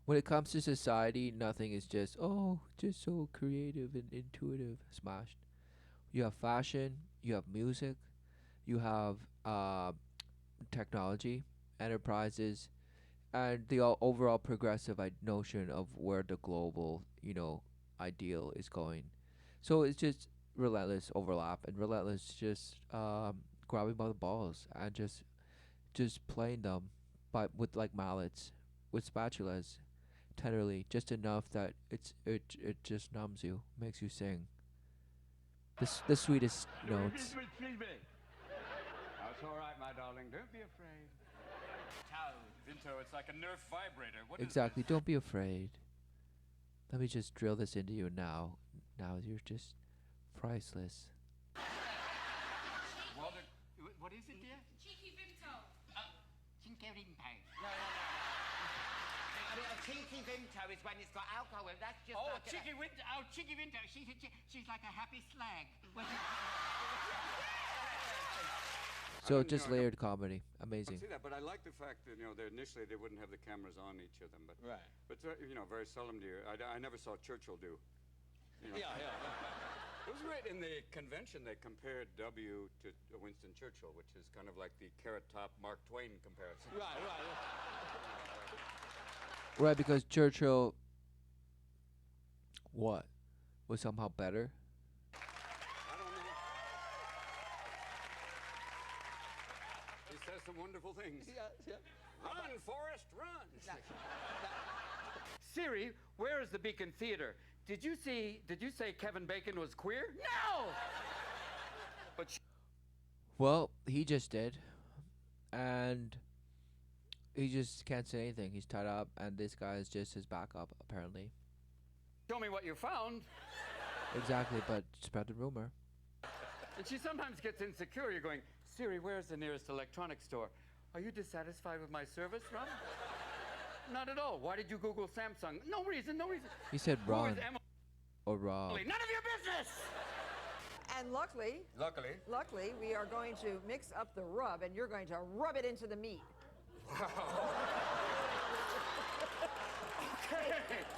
Speaker 1: When it comes to society, nothing is just so creative and intuitive. Smashed. You have fashion, you have music, you have technology, enterprises, and the overall progressive notion of where the global, ideal is going. So it's just relentless overlap and relentless just grabbing by the balls and just playing them, but with like mallets, with spatulas, tenderly, just enough that it just numbs you, makes you sing. The sweetest notes.
Speaker 3: That's all right, my darling. Don't be afraid. Vinto, it's like a Nerf vibrator. What is
Speaker 1: Exactly.
Speaker 3: this?
Speaker 1: Don't be afraid. Let me just drill this into you now. Now you're just priceless.
Speaker 3: Well, what is it, dear?
Speaker 5: Cheeky Vinto.
Speaker 3: Cinque Vinto.
Speaker 5: I mean, a cheeky Vinto is when it's got alcohol in it. That's just like
Speaker 3: Cheeky Vinto. Oh, Cheeky Vinto. She's like a happy slag.
Speaker 1: So just layered comedy. Amazing.
Speaker 3: See that, but I like the fact that initially they wouldn't have the cameras on each of them, but
Speaker 8: Right.
Speaker 3: But very seldom do you. I never saw Churchill do.
Speaker 8: Yeah.
Speaker 3: It was great in the convention. They compared W to Winston Churchill, which is kind of like the Carrot Top Mark Twain comparison.
Speaker 8: Right.
Speaker 1: Right, because Churchill, what, was somehow better?
Speaker 3: I don't know. He says some wonderful things.
Speaker 8: Yeah.
Speaker 3: Run, Forrest, run! Siri, where is the Beacon Theater? Did you say Kevin Bacon was queer? No! But
Speaker 1: Well, he just did. And he just can't say anything. He's tied up, and this guy is just his backup, apparently.
Speaker 3: show me what you found.
Speaker 1: Exactly, but spread the rumor.
Speaker 3: And she sometimes gets insecure. You're going, "Siri, where's the nearest electronics store? Are you dissatisfied with my service, Rob?" Not at all. Why did you Google Samsung? No reason.
Speaker 1: He said
Speaker 3: Who
Speaker 1: Ron
Speaker 3: is Emily?
Speaker 1: or Rob.
Speaker 3: None of your business!
Speaker 7: And luckily, we are going to mix up the rub, and you're going to rub it into the meat.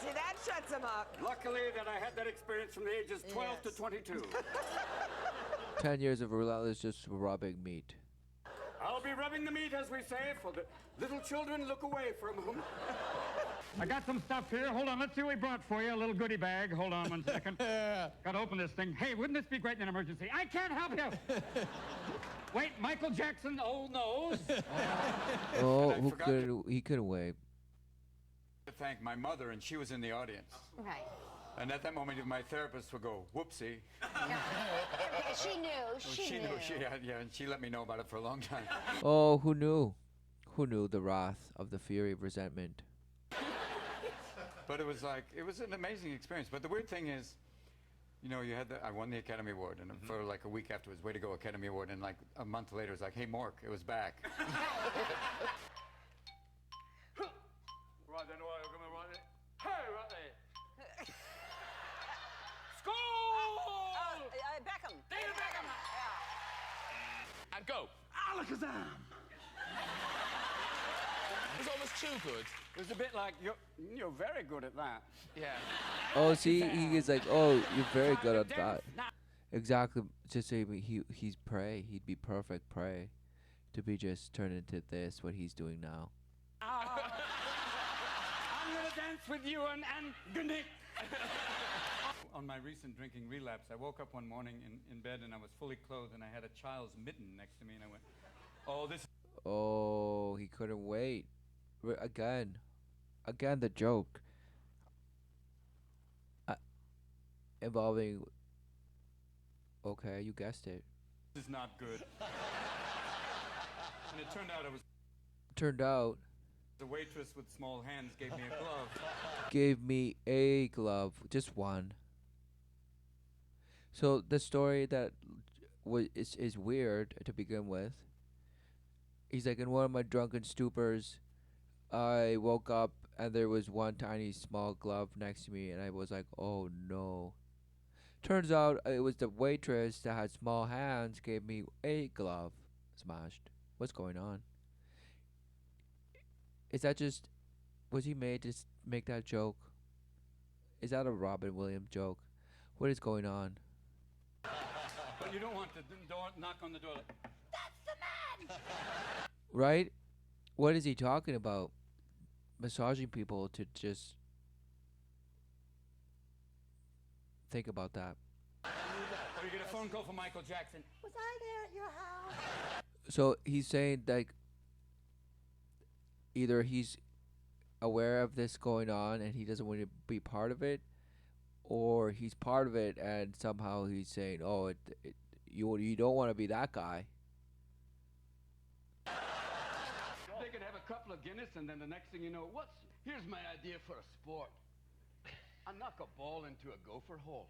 Speaker 7: See, that shuts him up.
Speaker 3: Luckily that I had that experience from the ages 12 to 22.
Speaker 1: 10 years of relentless just rubbing meat.
Speaker 3: I'll be rubbing the meat, as we say, for the little children look away for a moment. I got some stuff here. Hold on, let's see what we brought for you. A little goodie bag. Hold on 1 second. Got to open this thing. Hey, wouldn't this be great in an emergency? I can't help you. Wait, Michael Jackson, old nose.
Speaker 1: Oh,
Speaker 3: I forgot
Speaker 1: he couldn't wait.
Speaker 3: The thank my mother, and she was in the audience.
Speaker 4: Right.
Speaker 3: And at that moment, my therapist would go, whoopsie.
Speaker 4: Okay, she knew. She knew.
Speaker 3: And she let me know about it for a long time.
Speaker 1: Oh, who knew? Who knew the wrath of the fury of resentment?
Speaker 3: But it was an amazing experience. But the weird thing is, you know, I won the Academy Award, and for like a week afterwards, way to go, Academy Award, and like a month later, it's like, hey, Mork, it was back. Right then, right, come right there. Hey, right there. Score!
Speaker 7: Beckham.
Speaker 3: David Beckham.
Speaker 7: Yeah.
Speaker 11: And go.
Speaker 3: Alakazam!
Speaker 11: It was almost too good.
Speaker 3: It was a bit like, you're very good at that.
Speaker 11: Yeah.
Speaker 1: Oh, see, he is like, oh, you're very good at that. Exactly. Just say he's prey. He'd be perfect prey to be just turned into this, what he's doing now.
Speaker 3: I'm gonna dance with you and Gnick. On my recent drinking relapse, I woke up one morning in bed and I was fully clothed and I had a child's mitten next to me and I went, oh, this.
Speaker 1: Oh, he couldn't wait. Again the joke. Involving. Okay, you guessed it.
Speaker 3: This is not good. And it turned out the waitress with small hands gave me a glove.
Speaker 1: Gave me a glove, just one. So the story that is weird to begin with. He's like, in one of my drunken stupors, I woke up and there was one tiny small glove next to me, and I was like, oh no. Turns out it was the waitress that had small hands gave me a glove. Smashed. What's going on? Is that just, was he made to make that joke? Is that a Robin Williams joke? What is going on?
Speaker 3: But you don't want to knock on the door like, that's the man!
Speaker 1: Right? What is he talking about? Massaging people to just think about that.
Speaker 3: Or you get a phone call from Michael Jackson.
Speaker 7: Was I there at your house?
Speaker 1: So he's saying that either he's aware of this going on and he doesn't want to be part of it, or he's part of it and somehow he's saying, oh, you don't want to be that guy.
Speaker 3: They could have a couple of Guinness and then the next thing you know, here's my idea for a sport. I knock a ball into a gopher hole.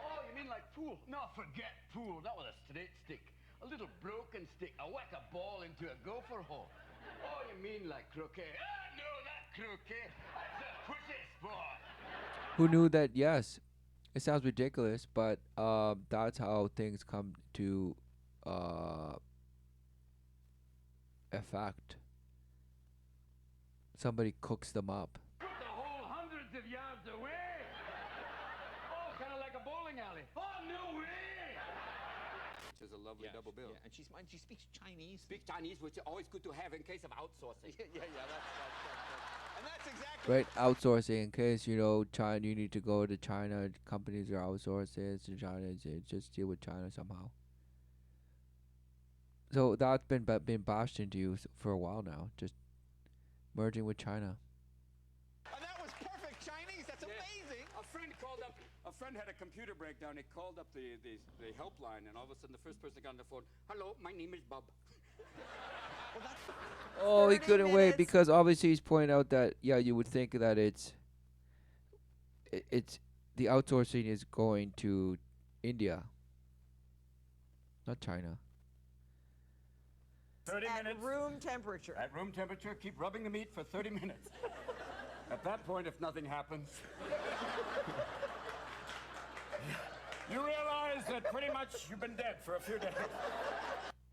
Speaker 3: Oh, you mean like pool? No, forget pool. That was a straight stick. A little broken stick. I whack a ball into a gopher hole. Oh, you mean like croquet? Ah, no, not croquet. That's a pussy sport.
Speaker 1: Who knew that? Yes, it sounds ridiculous, but that's how things come to effect. Somebody cooks them up.
Speaker 3: Put the hole hundreds of yards away. Oh, kind of like a bowling alley. Oh, no way.
Speaker 6: Which is a lovely double bill.
Speaker 11: Yeah, and she speaks Chinese.
Speaker 6: Speak Chinese, which is always good to have in case of outsourcing.
Speaker 11: yeah, and that's exactly
Speaker 1: Right, outsourcing in case China. You need to go to China. Companies are outsourcing to China. Just deal with China somehow. So that's been bashed into you for a while now. Just merging with China.
Speaker 11: And that was perfect Chinese. That's amazing.
Speaker 3: A friend called up. A friend had a computer breakdown. He called up the helpline, and all of a sudden, the first person got on the phone. Hello, my name is Bob.
Speaker 1: Oh, he
Speaker 7: 30
Speaker 1: couldn't wait
Speaker 7: minutes.
Speaker 1: because obviously he's pointing out that you would think that it's the outsourcing is going to India, not China.
Speaker 3: 30
Speaker 7: At
Speaker 3: minutes.
Speaker 7: room temperature.
Speaker 3: At room temperature, keep rubbing the meat for 30 minutes. At that point, if nothing happens, you realize that pretty much you've been dead for a few days.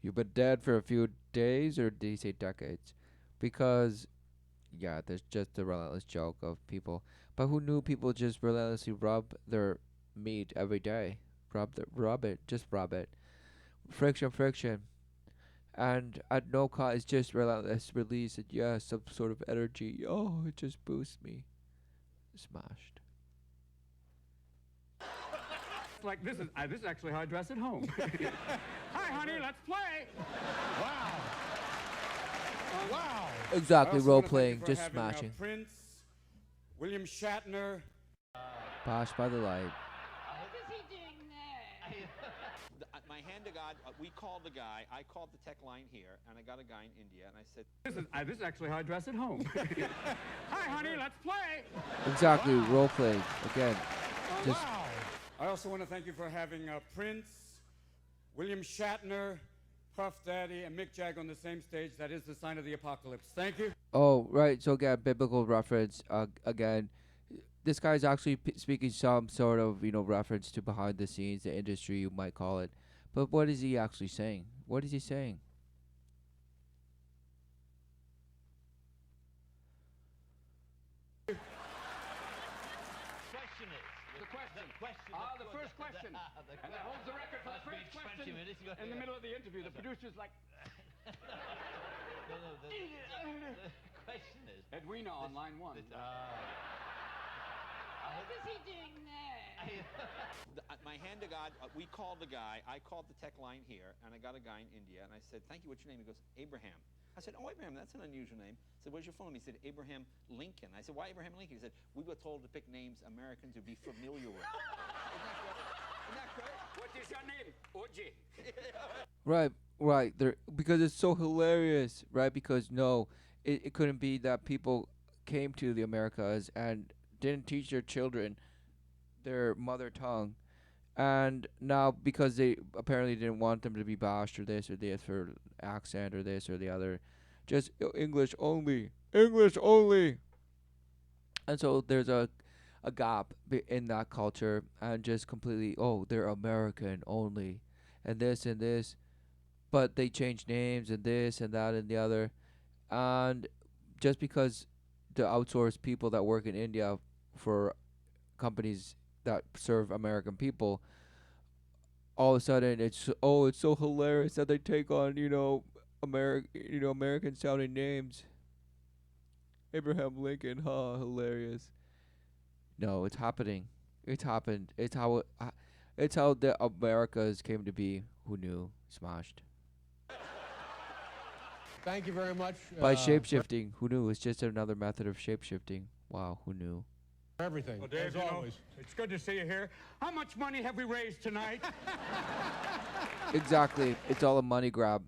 Speaker 1: You've been dead for a few days, or did he say decades? Because, there's just the relentless joke of people. But who knew people just relentlessly rub their meat every day? Rub it. Friction. And at no cost, it's just relentless release. And some sort of energy. Oh, it just boosts me. Smashed.
Speaker 3: Like this is actually how I dress at home. Hi, honey, let's play. Wow.
Speaker 1: Exactly,
Speaker 3: I also
Speaker 1: role
Speaker 3: wanna thank
Speaker 1: playing,
Speaker 3: you for
Speaker 1: just
Speaker 3: having,
Speaker 1: smashing.
Speaker 3: Prince,
Speaker 6: William Shatner.
Speaker 1: Bosh by the light.
Speaker 4: What is he doing there?
Speaker 8: My hand to God, we called the guy. I called the tech line here, and I got a guy in India, and I said,
Speaker 3: This is actually how I dress at home. Hi, honey, let's play.
Speaker 1: Exactly, role play again. Just
Speaker 6: I also want to thank you for having Prince, William Shatner, Puff Daddy, and Mick Jagger on the same stage. That is the sign of the apocalypse. Thank you.
Speaker 1: oh right. So again, biblical reference. Again, this guy's actually speaking some sort of reference to behind the scenes, the industry you might call it. But what is he actually saying? What is he saying?
Speaker 10: Question it.
Speaker 3: The question.
Speaker 10: Question.
Speaker 3: The first question. And that holds the record for the first question in the middle of the interview. The producer's like,
Speaker 10: No, the question is.
Speaker 3: Edwina on line one.
Speaker 4: What is he doing there?
Speaker 8: my hand to God, we called the guy. I called the tech line here, and I got a guy in India, and I said, thank you, what's your name? He goes, Abraham. I said, oh, Abraham, that's an unusual name. I said, where's your full name? He said, Abraham Lincoln. I said, why Abraham Lincoln? He said, we were told to pick names Americans would be familiar with. Isn't that great?
Speaker 3: What is your name? OJ.
Speaker 1: Right. There, because it's so hilarious, right? Because no, it couldn't be that people came to the Americas and didn't teach their children their mother tongue, and now because they apparently didn't want them to be bashed or this or accent or this or the other, just English only, and so there's a gap in that culture, and just completely, oh, they're American only, and this, but they change names and this and that and the other, and just because the outsourced people that work in India for companies that serve American people, all of a sudden it's so hilarious that they take on American sounding names. Abraham Lincoln, hilarious. No, it's happening. It's happened. It's how the Americas came to be. Who knew? Smashed.
Speaker 12: Thank you very much.
Speaker 1: By shape-shifting. Who knew? It's just another method of shape-shifting. Wow, who knew?
Speaker 12: Everything,
Speaker 6: Well, Dave,
Speaker 12: as always.
Speaker 6: it's good to see you here.
Speaker 3: How much money have we raised tonight?
Speaker 1: Exactly. It's all a money grab.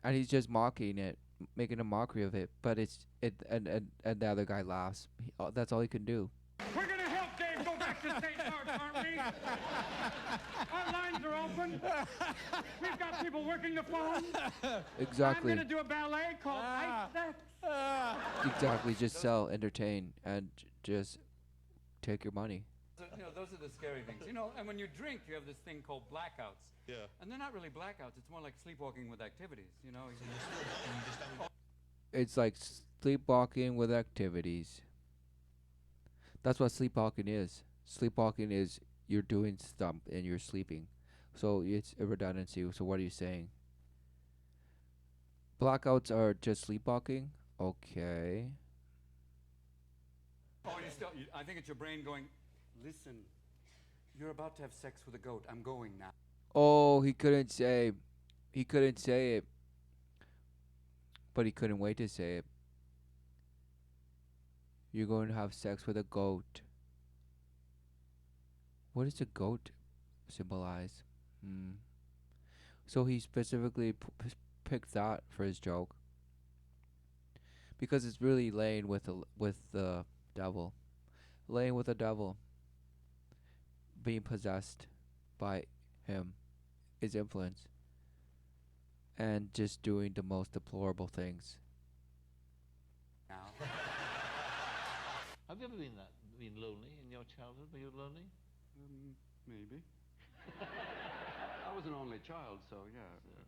Speaker 1: And he's just mocking it, making a mockery of it. But and the other guy laughs. That's all he can do.
Speaker 3: We're going to help Dave go back to St. Mark's, aren't we? Our lines are open. We've got people working the phone.
Speaker 1: Exactly.
Speaker 3: I'm going to do a ballet called Ice Sex.
Speaker 1: Exactly. Just sell, entertain, and just take your money.
Speaker 3: Those are the scary things. And when you drink, you have this thing called blackouts.
Speaker 8: Yeah.
Speaker 3: And they're not really blackouts. It's more like sleepwalking with activities,
Speaker 1: It's like sleepwalking with activities. That's what sleepwalking is. Sleepwalking is you're doing stuff and you're sleeping. So it's a redundancy. So what are you saying? Blackouts are just sleepwalking? Okay.
Speaker 3: Oh, I think it's your brain going, listen, you're about to have sex with a goat. I'm going now.
Speaker 1: Oh, he couldn't say it. But he couldn't wait to say it. You're going to have sex with a goat. What does a goat symbolize? So he specifically picked that for his joke. Because it's really laying with the devil. Laying with the devil. Being possessed by him. His influence. And just doing the most deplorable things.
Speaker 3: Now.
Speaker 10: Have you ever been lonely in your childhood? Were you lonely?
Speaker 3: Maybe. I was an only child, so yeah,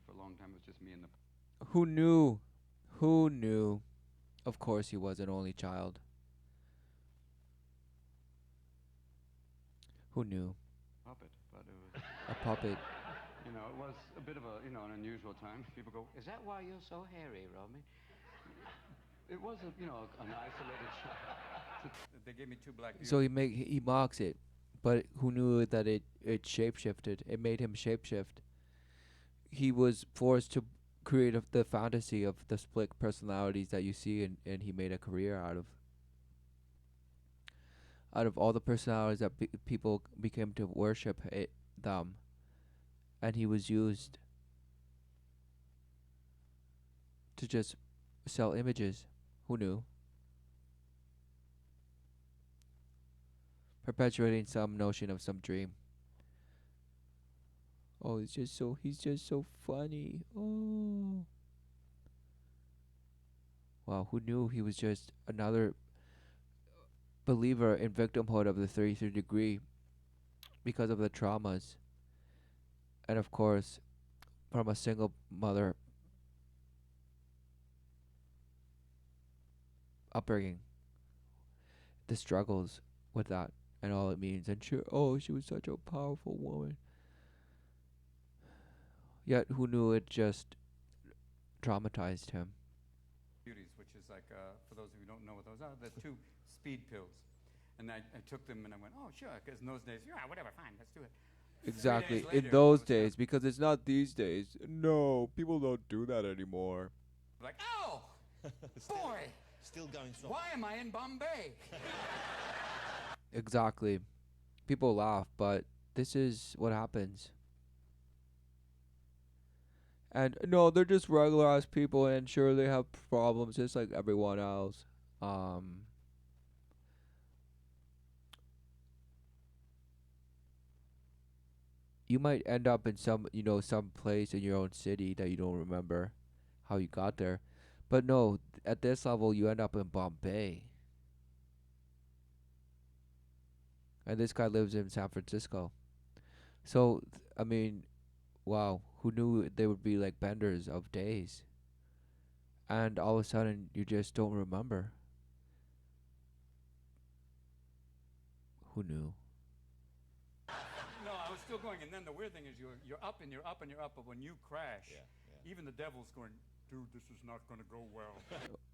Speaker 3: for a long time it was just me and the...
Speaker 1: Who knew? Who knew? Of course he was an only child. Who knew?
Speaker 3: puppet, but it was...
Speaker 1: A puppet.
Speaker 3: It was a bit of an unusual time. People go, is that why you're so hairy, Romy? It was an isolated child. They gave me 2 black
Speaker 1: So he mocks it, but who knew that it shapeshifted? It made him shapeshift. He was forced to create the fantasy of the split personalities that you see, and he made a career out of. out of all the personalities that people became to worship them, and he was used to just sell images. Who knew? Perpetuating some notion of some dream. Oh, he's just so funny. Oh. Wow, who knew he was just another believer in victimhood of the 33rd degree because of the traumas. And of course, from a single mother upbringing, the struggles with that and all it means. And she was such a powerful woman. Yet who knew it just traumatized him.
Speaker 6: Beauties, which is like, for those of you who don't know what those are, they're 2 speed pills. And I took them and I went, oh, sure, because in those days, yeah, whatever, fine, let's do it.
Speaker 1: Exactly, in those days, because it's not these days. No, people don't do that anymore.
Speaker 6: Like, oh, boy.
Speaker 2: Still going strong.
Speaker 6: Why am I in Bombay?
Speaker 1: Exactly. People laugh, but this is what happens. And no, they're just regular ass people, and sure they have problems just like everyone else. You might end up in some place in your own city that you don't remember how you got there. But no, at this level you end up in Bombay. And this guy lives in San Francisco. So, I mean, wow, who knew they would be like benders of days? And all of a sudden, you just don't remember. Who knew?
Speaker 6: No, I was still going, and then the weird thing is you're up and you're up and you're up, but when you crash, even the devil's going, dude, this is not going to go well.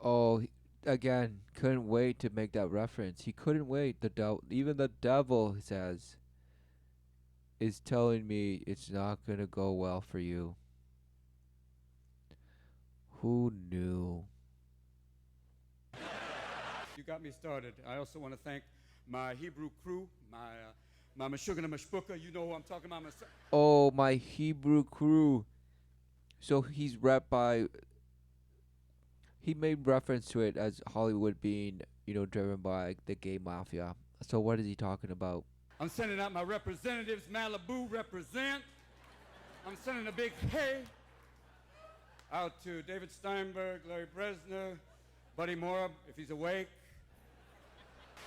Speaker 1: Oh, again, couldn't wait to make that reference. He couldn't wait. Even the devil says, is telling me it's not going to go well for you. Who knew?
Speaker 6: You got me started. I also want to thank my Hebrew crew, my Meshuggah and Meshpuka. You know who I'm talking about.
Speaker 1: Oh, my Hebrew crew. So he's rep by. He made reference to it as Hollywood being, driven by the gay mafia. So what is he talking about?
Speaker 6: I'm sending out my representatives. Malibu represent. I'm sending a big hey out to David Steinberg, Larry Bresner, Buddy Morab, if he's awake.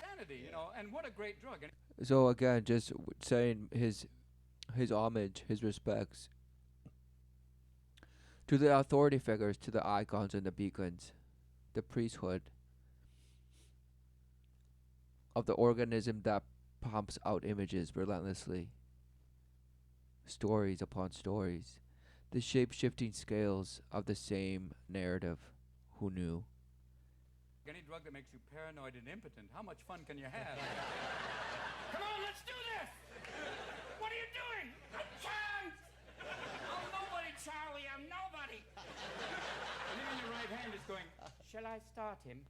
Speaker 6: Sanity, and what a great drug.
Speaker 1: So again, just saying his homage, his respects to the authority figures, to the icons and the beacons, the priesthood of the organism that pumps out images relentlessly, stories upon stories, the shape-shifting scales of the same narrative. Who knew?
Speaker 6: Any drug that makes you paranoid and impotent, how much fun can you have? Come on, let's do this! What are you doing? A chance! I'm nobody, Charlie, I'm nobody! And even your right hand is going, shall I start him?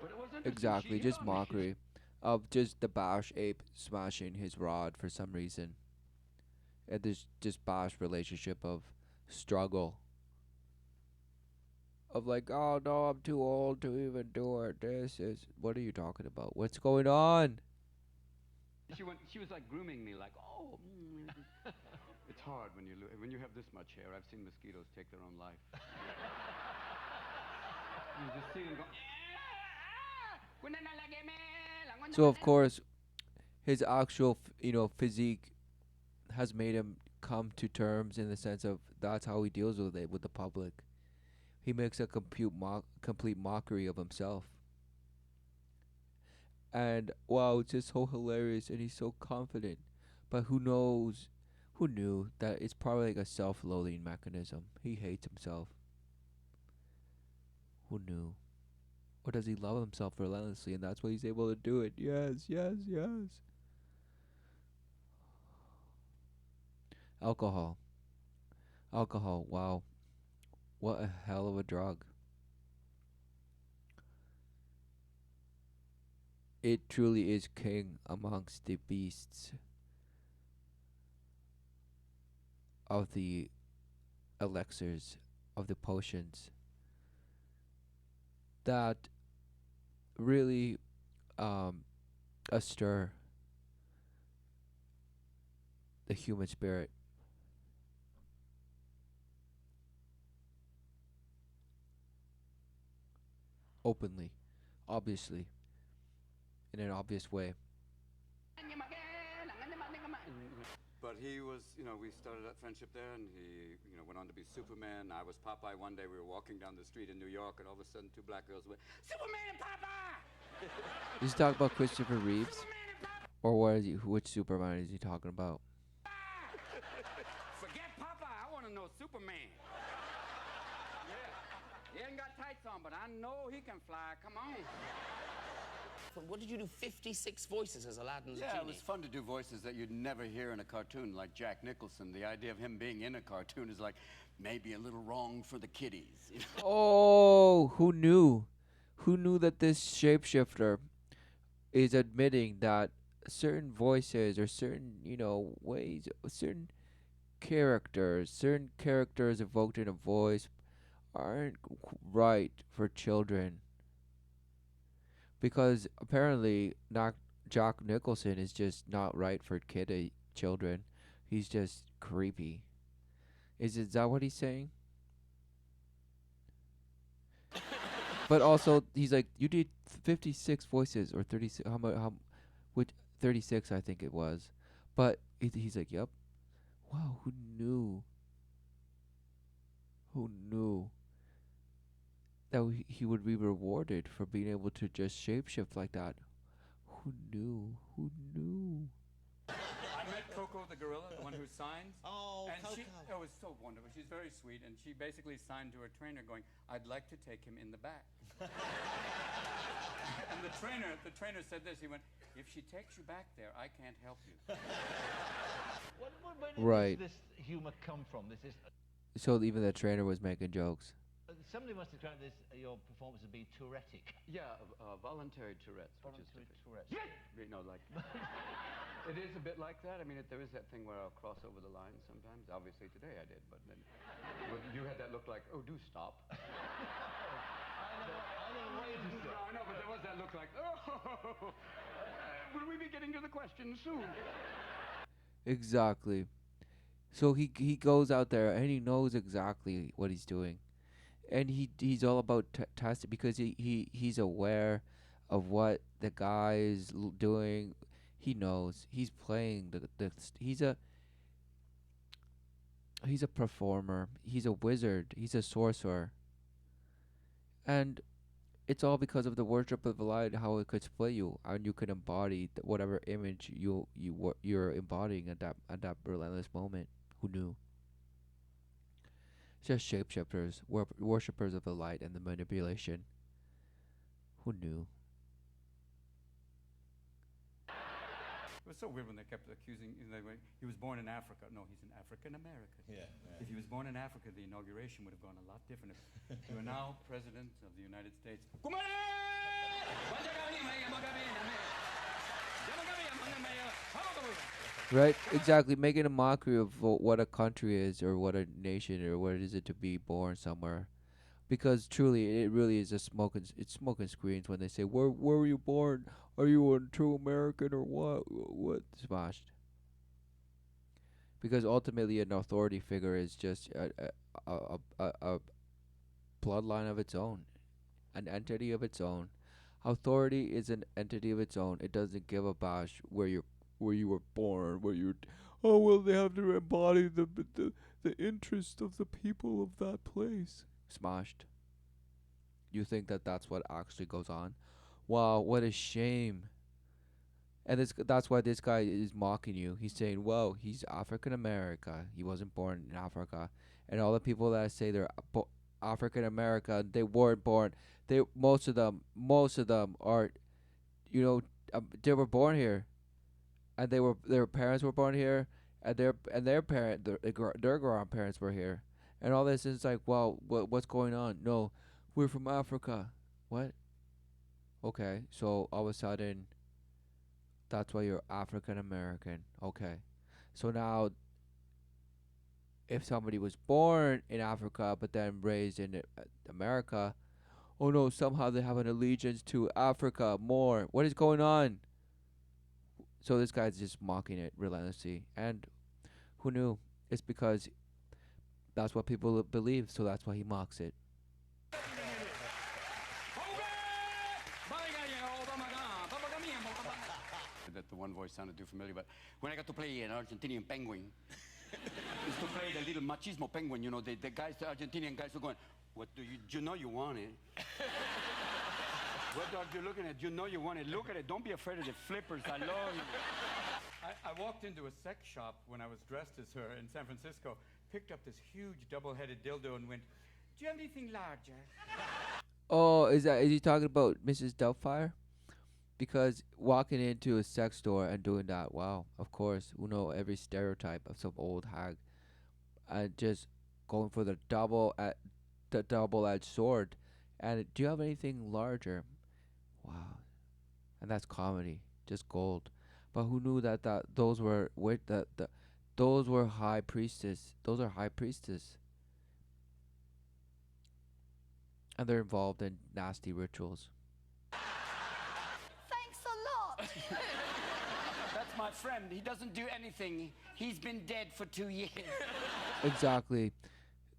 Speaker 6: But it wasn't
Speaker 1: Exactly, just mockery of just the Bash ape smashing his rod for some reason. And this just Bash relationship of struggle. Of like, oh no, I'm too old to even do it. What are you talking about? What's going on?
Speaker 3: She was like grooming me, like, oh. It's hard when you have this much hair. I've seen mosquitoes take their own life. You just see them go.
Speaker 1: So of course, his actual, physique has made him come to terms in the sense of that's how he deals with it with the public. He makes a complete mockery of himself. And wow, it's just so hilarious, and he's so confident. But who knew that it's probably like a self-loathing mechanism. He hates himself. Who knew? Or does he love himself relentlessly, and that's why he's able to do it? Yes, yes, yes. Alcohol, wow. What a hell of a drug. it truly is king amongst the beasts of the elixirs, of the potions that really astir the human spirit. Openly, obviously, in an obvious way.
Speaker 3: But he was, we started that friendship there, and he, went on to be Superman. I was Popeye. One day we were walking down the street in New York, and all of a sudden two black girls went, Superman and Popeye!
Speaker 1: Is he talking about Christopher Reeves? Or what is he, which Superman is he talking about?
Speaker 3: Forget Popeye, I want to know Superman. Yeah. He ain't got tights on, but I know he can fly. Come on.
Speaker 13: What did you do 56 voices as Aladdin's
Speaker 3: Yeah,
Speaker 13: genie?
Speaker 3: it was fun to do voices that you'd never hear in a cartoon, like Jack Nicholson. The idea of him being in a cartoon is like maybe a little wrong for the kiddies.
Speaker 1: Oh, who knew? Who knew that this shapeshifter is admitting that certain voices or certain, ways, certain characters evoked in a voice aren't right for children? Because apparently not Jack Nicholson is just not right for children. He's just creepy. Is that what he's saying? But also he's like, you did 56 voices or 36, which 36 I think it was. But he's like, yep. Wow, who knew? Who knew that he would be rewarded for being able to just shapeshift like that? Who knew? Who knew?
Speaker 3: I met Coco the gorilla, the one who signs.
Speaker 5: Oh,
Speaker 3: and
Speaker 5: Coco.
Speaker 3: It was so wonderful. She's very sweet, and she basically signed to her trainer going, I'd like to take him in the back. And the trainer said this, he went, if she takes you back there, I can't help you.
Speaker 10: Where
Speaker 1: Right.
Speaker 10: does this humour come from? This is
Speaker 1: So even the trainer was making jokes.
Speaker 10: somebody must have tried this. Your performance as being Tourettic.
Speaker 3: Yeah, voluntary Tourette's, which is
Speaker 10: Voluntary Tourette's.
Speaker 3: like it is a bit like that. I mean, there is that thing where I'll cross over the line sometimes. Obviously today I did, but then you had that look like, oh, do stop.
Speaker 10: I know way to stop.
Speaker 3: I know, but there was that look like, oh, will we be getting to the question soon?
Speaker 1: Exactly. So he goes out there and he knows exactly what he's doing, and he's all about testing because he's aware of what the guy is doing. He knows he's playing he's a performer. He's a wizard. He's a sorcerer, and it's all because of the worship of the light. How it could split you, and you could embody whatever image you're embodying at that relentless moment. Who knew? Just shapeshifters, worshippers of the light and the manipulation. Who knew?
Speaker 3: It was so weird when they kept accusing, he was born in Africa. No, he's an African American.
Speaker 2: Yeah.
Speaker 3: If he was born in Africa, the inauguration would have gone a lot different. You are now President of the United States.
Speaker 1: Right, exactly. Making a mockery of what a country is, or what a nation, or what is it to be born somewhere. Because truly, it really is it's smoke and screens when they say, where were you born? Are you a true American or what? What? Smashed. Because ultimately, an authority figure is just a bloodline of its own, an entity of its own. Authority is an entity of its own. It doesn't give a bash where you were born, oh well, they have to embody the interest of the people of that place. Smashed. You think that that's what actually goes on? Wow, what a shame. And that's why this guy is mocking you. He's saying, "Whoa, he's African America. He wasn't born in Africa." And all the people that say they're African American, they weren't born. Most of them are, they were born here, and their parents were born here, and their grandparents were here, and all this is like, wow, what's going on? No, we're from Africa. What? Okay, so all of a sudden, that's why you're African American. Okay, so now if somebody was born in Africa but then raised in America, oh no, somehow they have an allegiance to Africa more. What is going on? So this guy's just mocking it relentlessly. And who knew? It's because that's what people believe, so that's why he mocks it.
Speaker 3: That the one voice sounded too familiar, but when I got to play an Argentinian penguin, used to play the little machismo penguin, you know, the guys, the Argentinian guys were going, what do you know you want it? What dog you looking at? You know you want it. Look at it. Don't be afraid of the flippers. I love you.
Speaker 6: I walked into a sex shop when I was dressed as her in San Francisco, picked up this huge double-headed dildo and went, do you have anything larger?
Speaker 1: Oh, is he talking about Mrs. Doubtfire? Because walking into a sex store and doing that, wow, of course, we know every stereotype of some old hag, and just going for the double-edged sword. And do you have anything larger? Wow, and that's comedy, just gold. But who knew that those were those were high priestess. Those are high priestess, and they're involved in nasty rituals.
Speaker 4: Thanks a lot.
Speaker 3: That's my friend. He doesn't do anything. He's been dead for 2 years.
Speaker 1: Exactly,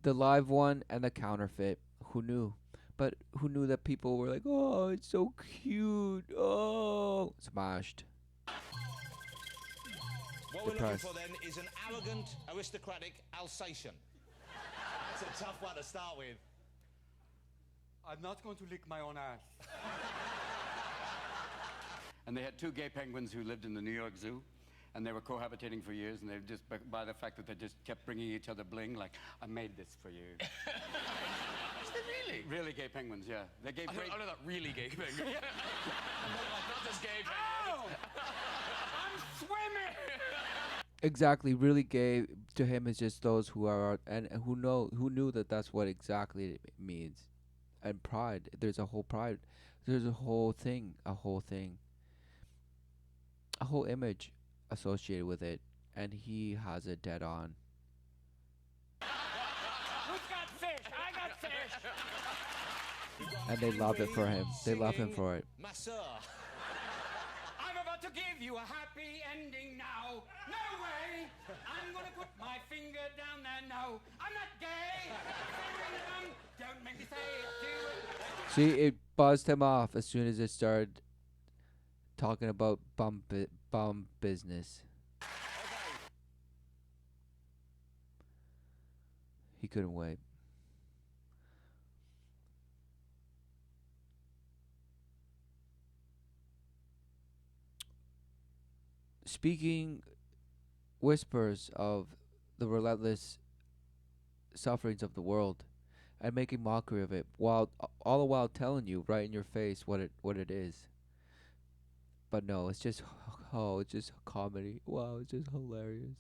Speaker 1: the live one and the counterfeit. Who knew? But who knew that people were like, oh, it's so cute. Oh, smashed.
Speaker 2: What we're looking for then is an arrogant, aristocratic Alsatian. That's a tough one to start with.
Speaker 6: I'm not going to lick my own ass.
Speaker 3: And they had two gay penguins who lived in the New York Zoo, and they were cohabitating for years, and they just, by the fact that they just kept bringing each other bling, like, I made this for you.
Speaker 13: Is there really?
Speaker 3: Really gay penguins, yeah. They gave great...
Speaker 13: I know that really gay penguin. Not just gay penguin.
Speaker 3: I'm swimming!
Speaker 1: Exactly, really gay to him is just those who are and who knew that that's what exactly it means. And pride, there's a whole pride, there's a whole thing, a whole image associated with it, and he has it dead on.
Speaker 3: Who's got fish? I got fish!
Speaker 1: And they love it for him. They love him for it.
Speaker 2: Masseur.
Speaker 3: I'm about to give you a happy ending now. No way! I'm gonna put my finger down there. No, I'm not gay. Don't make me say it. Do it.
Speaker 1: See, it buzzed him off as soon as it started talking about bum business. He couldn't wait. Speaking whispers of the relentless sufferings of the world and making mockery of it, while all the while telling you right in your face what it is. But no, it's just it's just comedy. Wow, it's just hilarious.